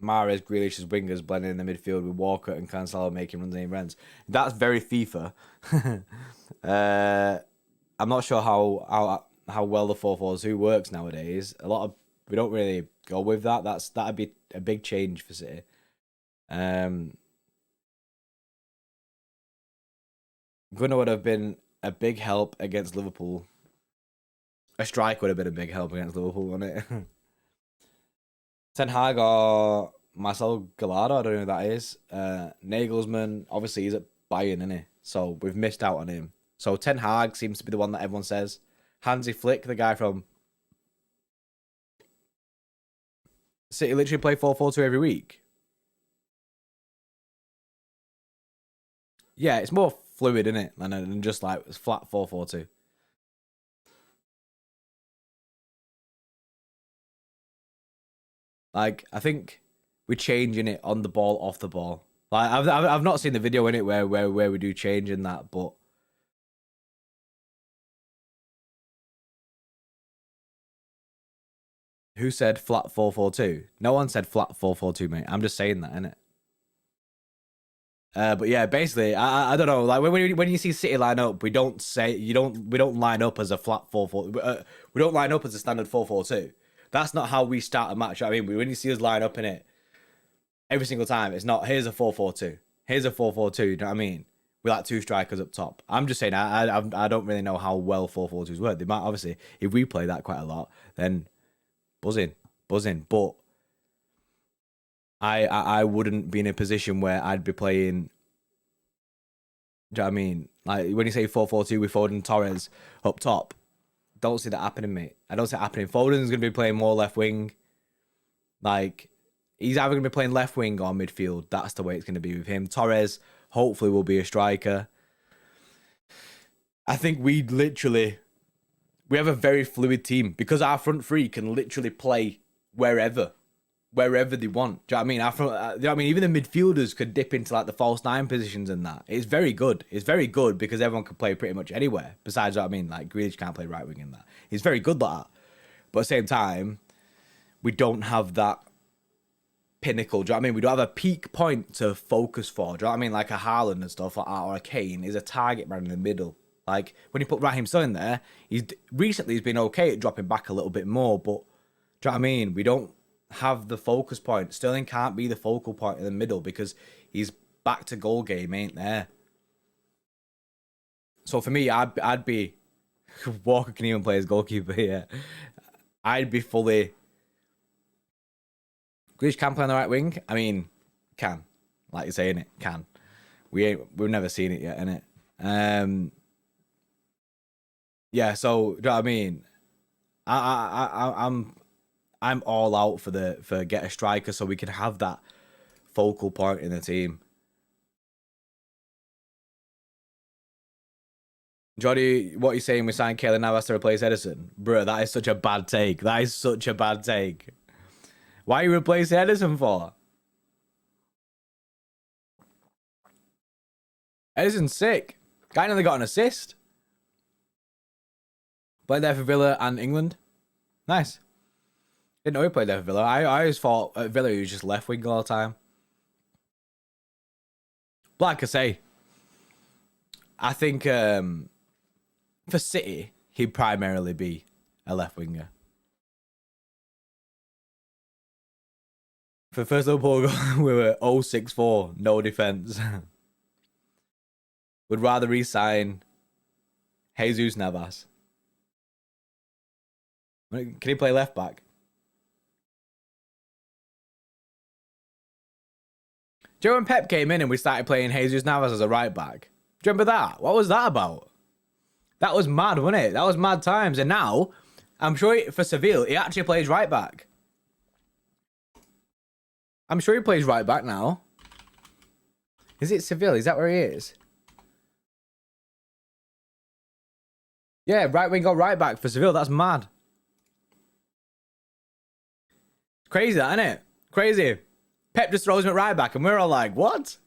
Mahrez, Grealish as wingers, blending in the midfield with Walker and Cancelo making runs and runs. That's very FIFA. I'm not sure how well the 4-4-2 works nowadays. We don't really go with that. That'd be a big change for City. Gunnar would have been a big help against Liverpool. A strike would have been a big help against Liverpool, wouldn't it? Ten Hag or Marcel Gallardo, I don't know who that is. Nagelsmann, obviously he's at Bayern, isn't he? So we've missed out on him. So Ten Hag seems to be the one that everyone says. Hansi Flick, the guy from City, literally play 4-4-2 every week. Yeah, it's more fluid, isn't it? Than just like flat 4-4-2. Like, I think we're changing it on the ball, off the ball. Like, I've not seen the video in it where we do change in that, but who said flat 4-4-2? No one said flat 4-4-2, mate. I'm just saying that, innit? But yeah, basically, I don't know. Like when you see City line up, we don't line up as a flat 4-4. We don't line up as a standard 4-4-2. That's not how we start a match. I mean, when you see us line up in it, every single time, it's not here's a 4-4-2. Here's a 4-4-2. You know what I mean? We like two strikers up top. I'm just saying I don't really know how well 4-4-2s work. They might obviously, if we play that quite a lot, then buzzing. But I wouldn't be in a position where I'd be playing. Do you know what I mean? Like when you say 4-4-2 with Foden, Torres up top, don't see that happening, mate. I don't see it happening. Foden's gonna be playing more left wing. Like he's either gonna be playing left wing or midfield. That's the way it's gonna be with him. Torres hopefully will be a striker. I think we have a very fluid team because our front three can literally play wherever they want. Do you know what I mean? You know what I mean? Even the midfielders could dip into like the false nine positions and that. It's very good. It's very good because everyone can play pretty much anywhere. Besides, what I mean, like Grealish can't play right wing in that. It's very good like that. But at the same time, we don't have that pinnacle. Do you know what I mean? We don't have a peak point to focus for. Do you know what I mean? Like a HAALAND and stuff like that, or a Kane is a target man in the middle. Like when you put Raheem Sterling there, he's been okay at dropping back a little bit more, but do you know what I mean? We don't have the focus point. Sterling can't be the focal point in the middle because he's back to goal game ain't there. So for me, I'd be Walker can even play as goalkeeper here. I'd be fully Grealish can play on the right wing. I mean, can. Like you're saying it, can. We've never seen it yet, innit? Yeah, so do you know what I mean? I'm all out for get a striker so we can have that focal point in the team. Jody, what are you saying? We signed Keylor Navas to replace Edison? Bro, that is such a bad take. That is such a bad take. Why are you replacing Edison for? Edison's sick. Guy nearly got an assist. Played there for Villa and England. Nice. Didn't know he played there for Villa. I always thought at Villa he was just left wing all the time. But like I say, I think for City, he'd primarily be a left winger. For first Liverpool goal, we were 0-6-4, no defence. Would rather re-sign Jesus Navas. Can he play left back? Do you remember when Pep came in and we started playing Jesus Navas as a right back? Do you remember that? What was that about? That was mad, wasn't it? That was mad times. And now, I'm sure for Seville, he actually plays right back. I'm sure he plays right back now. Is it Seville? Is that where he is? Yeah, right wing or right back for Seville. That's mad. Crazy, that, isn't it? Crazy. Pep just throws him at right back, and we're all like, what?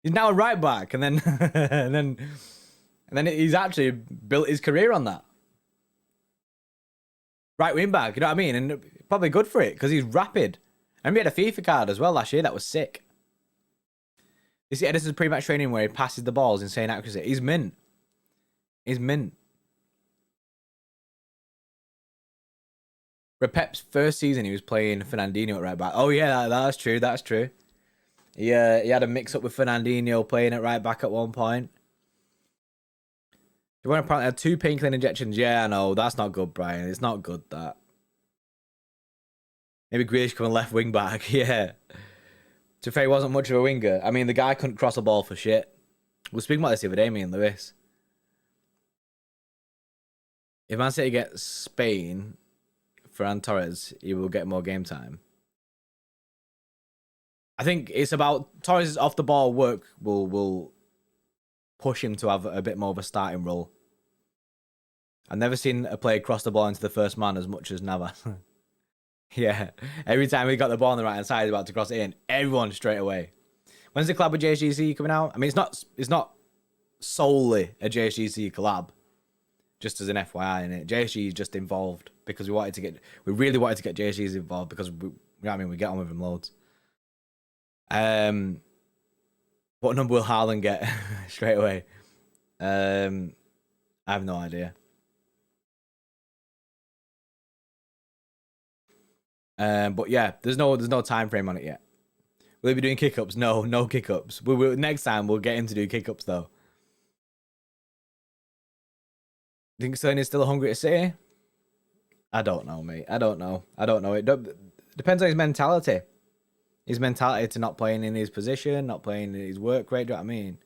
He's now a right back, and then and then he's actually built his career on that. Right wing back, you know what I mean? And probably good for it, because he's rapid. And we had a FIFA card as well last year, that was sick. You see Edison's pre-match training where he passes the balls, insane accuracy. He's mint. He's mint. For Pep's first season, he was playing Fernandinho at right back. Oh yeah, that's true. That's true. Yeah, he had a mix-up with Fernandinho playing at right back at one point. You want to apparently have 2 painkilling injections? Yeah, I know. That's not good, Brian. It's not good, that. Maybe Grealish coming left wing back. Yeah. To fair, he wasn't much of a winger. I mean, the guy couldn't cross a ball for shit. We were speaking about this the other day, me and Lewis. If Man City gets Spain... Ferran Torres, he will get more game time. I think it's about Torres' off the ball work will push him to have a bit more of a starting role. I've never seen a player cross the ball into the first man as much as Navas. Yeah, every time he got the ball on the right hand side, he's about to cross it in. Everyone straight away. When's the collab with JHGC coming out? I mean, it's not solely a JHGC collab. Just as an FYI, and JSG is just involved because we really wanted to get JSGs involved because we get on with him loads. What number will HAALAND get straight away? I have no idea. But yeah, there's no time frame on it yet. Will he be doing kick-ups? No kick-ups. Next time we'll get him to do kick-ups though. Think Sterling is still hungry to say? I don't know, mate. I don't know. It depends on his mentality. His mentality to not playing in his position, not playing in his work rate. Do you know what I mean?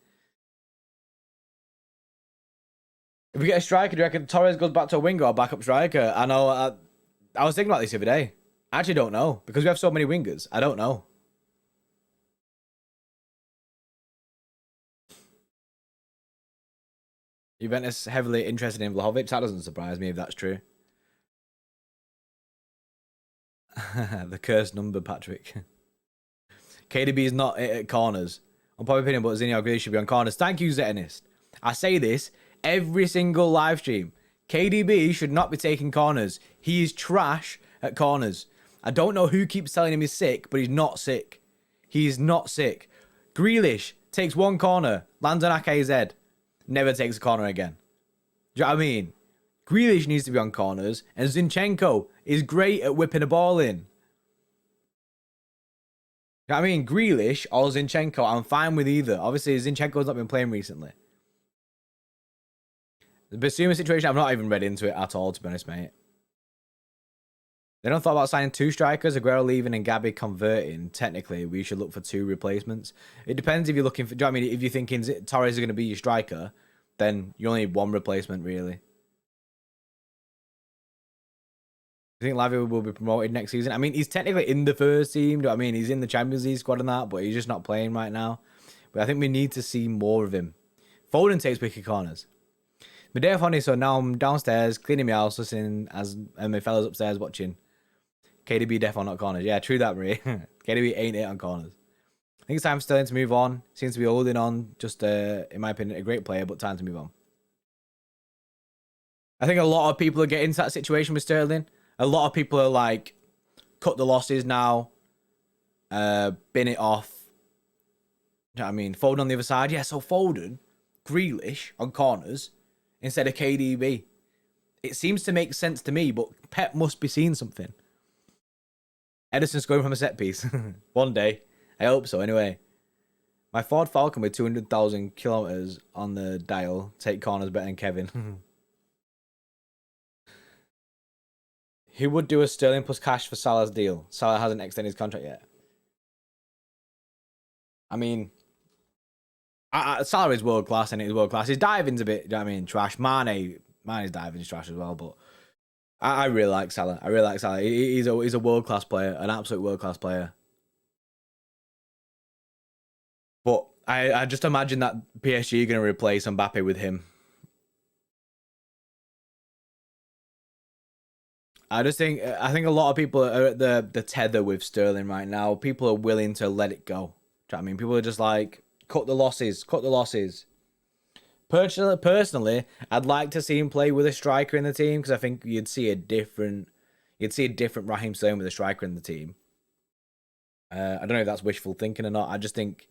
If we get a striker, do you reckon Torres goes back to a winger or backup striker? I know. I was thinking about this the other day. I actually don't know because we have so many wingers. I don't know. Juventus heavily interested in Vlahovic. That doesn't surprise me if that's true. The cursed number, Patrick. KDB is not at corners. Unpopular opinion, but Zinho Grealish should be on corners. Thank you, Zetanist. I say this every single live stream. KDB should not be taking corners. He is trash at corners. I don't know who keeps telling him he's sick, but he's not sick. He is not sick. Grealish takes one corner, lands on Ake's head. Never takes a corner again. Do you know what I mean? Grealish needs to be on corners, and Zinchenko is great at whipping a ball in. You know what I mean? Grealish or Zinchenko, I'm fine with either. Obviously, Zinchenko's not been playing recently. The Basuma situation, I've not even read into it at all, to be honest, mate. They don't thought about signing 2 strikers, Aguero leaving and Gabby converting. Technically, we should look for 2 replacements. It depends if you're looking for... Do you know what I mean? If you're thinking Torres is going to be your striker, then you only need 1 replacement, really. I think Lavia will be promoted next season. I mean, he's technically in the first team. Do you know what I mean? He's in the Champions League squad and that, but he's just not playing right now. But I think we need to see more of him. Foden takes wicked corners. My day funny, so now I'm downstairs cleaning my house, listening and my fellas upstairs watching. KDB def on corners. Yeah, true that, Marie. KDB ain't it on corners. I think it's time for Sterling to move on. Seems to be holding on. Just, in my opinion, a great player, but time to move on. I think a lot of people are getting into that situation with Sterling. A lot of people are like, cut the losses now. Bin it off. Do you know what I mean? Foden on the other side. Yeah, so Foden, Grealish on corners instead of KDB. It seems to make sense to me, but Pep must be seeing something. Edison's going from a set piece. One day. I hope so, anyway. My Ford Falcon with 200,000 kilometers on the dial. Take corners better than Kevin. Who would do a Sterling plus cash for Salah's deal? Salah hasn't extended his contract yet. I mean, Salah is world class and it is world class. His diving's a bit, you know what I mean, trash. Mane's diving is trash as well, but I really like Salah. I really like Salah. He's a world class player, an absolute world class player. But I just imagine that PSG are going to replace Mbappe with him. I think a lot of people are at the tether with Sterling right now. People are willing to let it go. Do you know what I mean? People are just like, cut the losses. Personally, I'd like to see him play with a striker in the team because I think you'd see a different Raheem Sterling with a striker in the team. I don't know if that's wishful thinking or not. I just think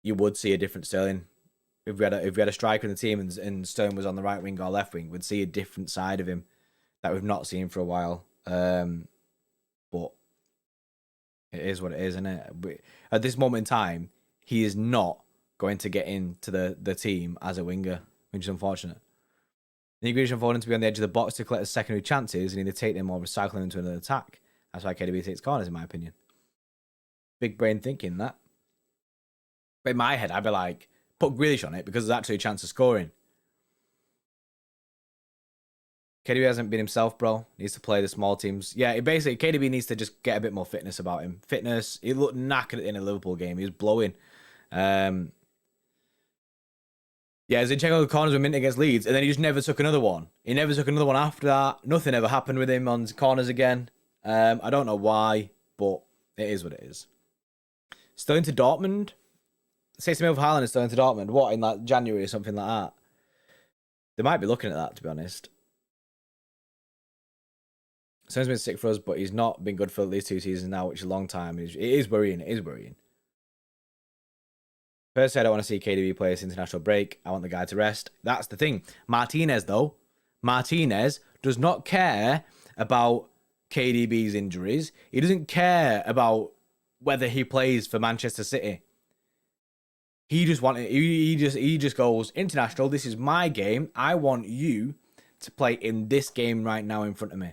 you would see a different Sterling if we had a striker in the team and Sterling was on the right wing or left wing. We'd see a different side of him that we've not seen for a while. But it is what it is, isn't it? At this moment in time, he is not going to get into the team as a winger, which is unfortunate. The Grealish and Foden to be on the edge of the box to collect secondary chances and either take them or recycle them into another attack. That's why KDB takes corners, in my opinion. Big brain thinking, that. But in my head, I'd be like, put Grealish on it because there's actually a chance of scoring. KDB hasn't been himself, bro. Needs to play the small teams. Yeah, basically, KDB needs to just get a bit more fitness about him. Fitness. He looked knackered in a Liverpool game. He was blowing. Yeah, Zinchenko corners were mint against Leeds, and then he just never took another one. He never took another one after that. Nothing ever happened with him on corners again. I don't know why, but it is what it is. Sterling to Dortmund. 60 mil for HAALAND is Sterling to Dortmund. What, in like January or something like that? They might be looking at that, to be honest. Sterling's been sick for us, but he's not been good for at least 2 seasons now, which is a long time. It is worrying. It is worrying. First, I don't want to see KDB play this international break. I want the guy to rest. That's the thing. Martinez, though. Martinez does not care about KDB's injuries. He doesn't care about whether he plays for Manchester City. He just goes, international, this is my game. I want you to play in this game right now in front of me.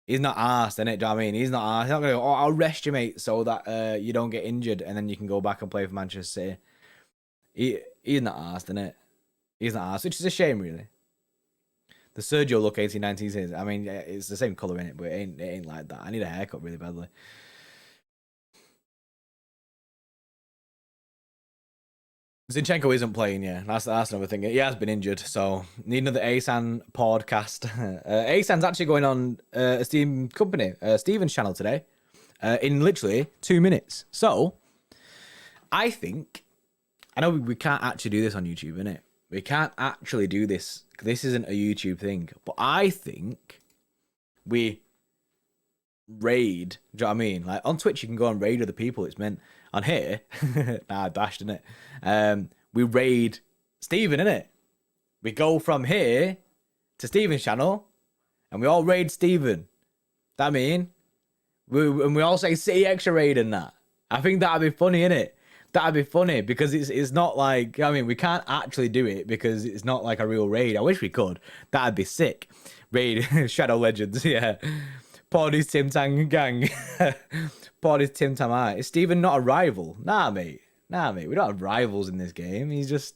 He's not arsed, innit? Do you know what I mean? He's not arsed. He's not going to go, oh, I'll rest you, mate, so that you don't get injured and then you can go back and play for Manchester City. He's not arsed, innit? He's not arsed, which is a shame, really. The Sergio look 18-19 says, I mean, it's the same colour in it, but it ain't like that. I need a haircut really badly. Zinchenko isn't playing, yeah. That's another thing. He has been injured, so need another ASAN podcast. ASAN's actually going on a Steam company, Steven's channel today, in literally 2 minutes. So, I know we can't actually do this on YouTube, innit? We can't actually do this. This isn't a YouTube thing. But I think we raid. Do you know what I mean? Like, on Twitch, you can go and raid other people. It's meant on here. Nah, I bashed, innit? We raid Steven, innit? We go from here to Steven's channel, and we all raid Steven. That mean? We all say City Extra raid and that. I think that'd be funny, innit? That'd be funny because it's not like, I mean, we can't actually do it because it's not like a real raid. I wish we could. That'd be sick. Raid Shadow Legends, yeah. Party's Tim Tam gang. Party's Tim Tam I. Is Steven not a rival? Nah, mate. We don't have rivals in this game. He's just...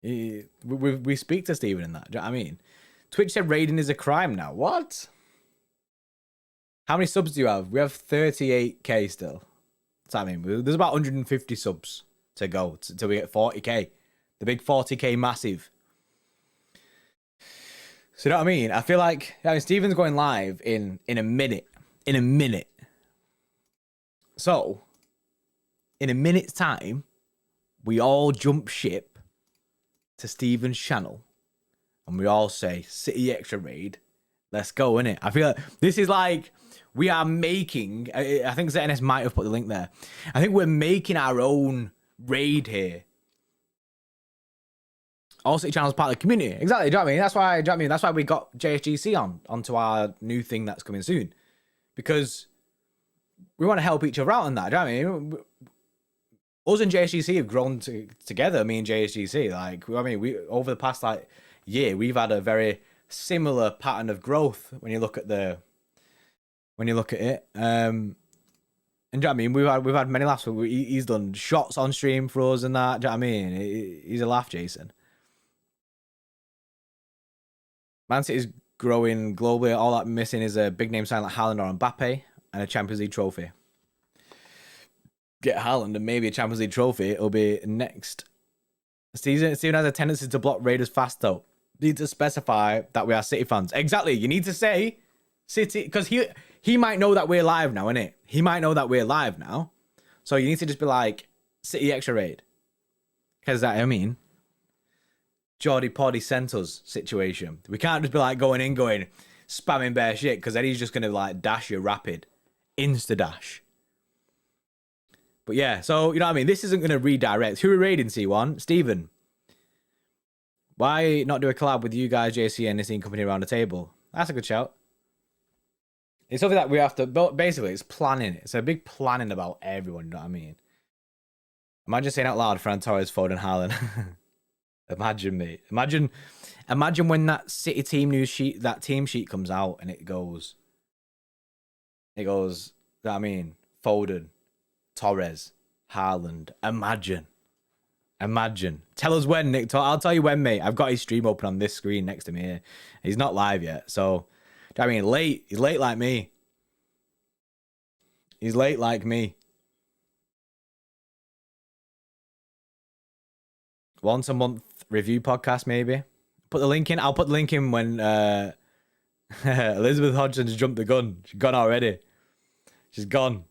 We speak to Steven in that. Do you know what I mean? Twitch said raiding is a crime now. What? How many subs do you have? We have 38k still. What's that mean? There's about 150 subs to go till we get 40k. The big 40k massive. So you know what I mean? I feel like Stephen's going live in a minute. In a minute. So, in a minute's time, we all jump ship to Stephen's channel. And we all say, City Extra Raid. Let's go, innit? I feel like this is like, we are making, I think ZNS might have put the link there. I think we're making our own raid here. All City channels part of the community. Exactly, do you know what I mean? That's why, do you know what I mean? That's why we got JSGC onto our new thing that's coming soon. Because we want to help each other out on that, do you know what I mean? Us and JSGC have grown together, me and JSGC. Like, I mean, we over the past like year, we've had a very similar pattern of growth when you look at it. And do you know what I mean? We've had many laughs. He's done shots on stream for us and that. Do you know what I mean? He's a laugh, Jason. Man City's growing globally. All that missing is a big name sign like HAALAND or Mbappe and a Champions League trophy. Get HAALAND and maybe a Champions League trophy. It'll be next. Steven has a tendency to block Raiders fast though. Need to specify that we are City fans. Exactly. You need to say City because he might know that we're live now, innit? He might know that we're live now. So you need to just be like City Extra Raid. Because that, I mean, Jordy Poddy sent us situation. We can't just be like going spamming bare shit because then he's just going to like dash you rapid. Insta dash. But yeah, so, you know what I mean? This isn't going to redirect. Who are raiding C1? Stephen. Why not do a collab with you guys, JC, and Nissan Company around the table? That's a good shout. It's something that we have to, basically, it's planning. It's a big planning about everyone, you know what I mean? Imagine saying out loud, Fran Torres, Foden, Haaland. Imagine, mate. Imagine when that City team news sheet, that team sheet comes out and it goes, you know what I mean? Foden, Torres, Haaland. Imagine. Tell us when, Nick. I'll tell you when, mate. I've got his stream open on this screen next to me here. He's not live yet, so... I mean, late. He's late like me. He's late like me. Once a month review podcast, maybe. Put the link in. I'll put the link in when Elizabeth Hodgson's jumped the gun. She's gone already. She's gone.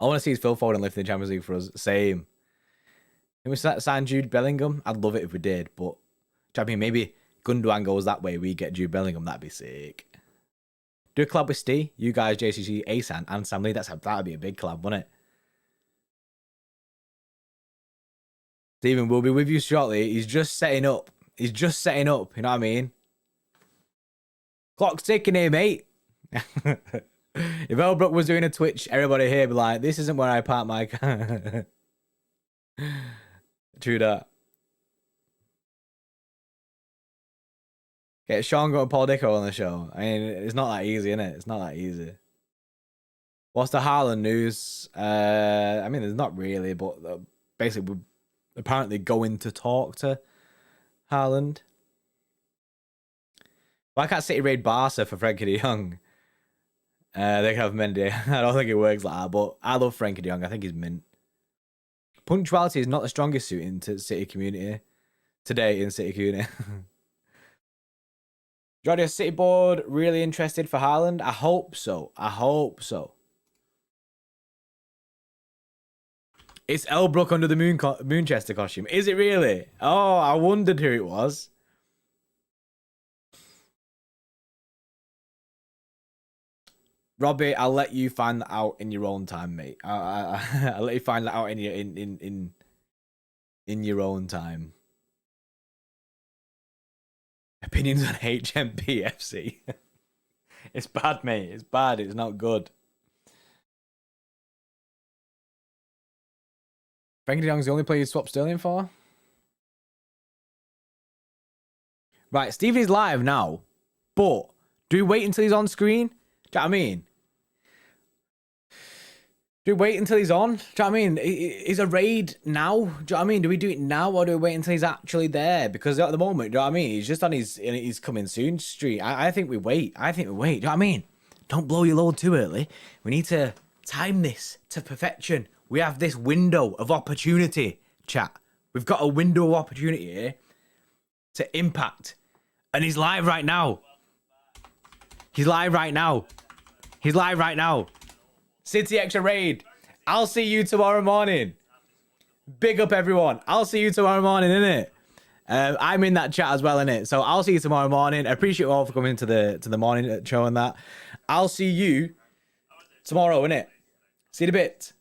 I want to see his Phil Foden lifting the Champions League for us. Same. Can we sign Jude Bellingham? I'd love it if we did, but do you know what I mean? Maybe Gundogan goes that way, we get Jude Bellingham. That'd be sick. Do a collab with Steve, you guys, JCC, Asan, and Sam Lee. That'd be a big collab, wouldn't it? Stephen, we'll be with you shortly. He's just setting up. You know what I mean? Clock's ticking here, mate. If Elbrook was doing a Twitch, everybody here would be like, this isn't where I park my car. True that. Get Sean got Paul Dicko on the show. I mean, it's not that easy, innit? It's not that easy. What's the HAALAND news? I mean, there's not really, but basically, we're apparently going to talk to HAALAND. Why can't City raid Barca for Frenkie de Jong? They can have Mendy. I don't think it works like that, but I love Frenkie de Jong. I think he's mint. Punctuality is not the strongest suit in City community. Today in City community. Jordy, City board really interested for HAALAND? I hope so. It's Elbrook under the Moonchester costume. Is it really? Oh, I wondered who it was. Robbie, I'll let you find that out in your own time, mate. I'll let you find that out in your own time. Opinions on HMPFC. It's bad, mate. It's bad. It's not good. Frenkie de Jong's the only player you swap Sterling for? Right, Stevie's live now. But do we wait until he's on screen? Do you know what I mean? Do we wait until he's on? Do you know what I mean? Is a raid now? Do you know what I mean? Do we do it now or do we wait until he's actually there? Because at the moment, do you know what I mean? He's just on his coming soon street. I think we wait. Do you know what I mean? Don't blow your load too early. We need to time this to perfection. We have this window of opportunity, chat. We've got a window of opportunity here to impact. And he's live right now. He's live right now. He's live right now. City Extra Raid. I'll see you tomorrow morning. Big up, everyone. I'll see you tomorrow morning, innit? I'm in that chat as well, innit? So I'll see you tomorrow morning. I appreciate you all for coming to the morning show and that. I'll see you tomorrow, innit? See you in a bit.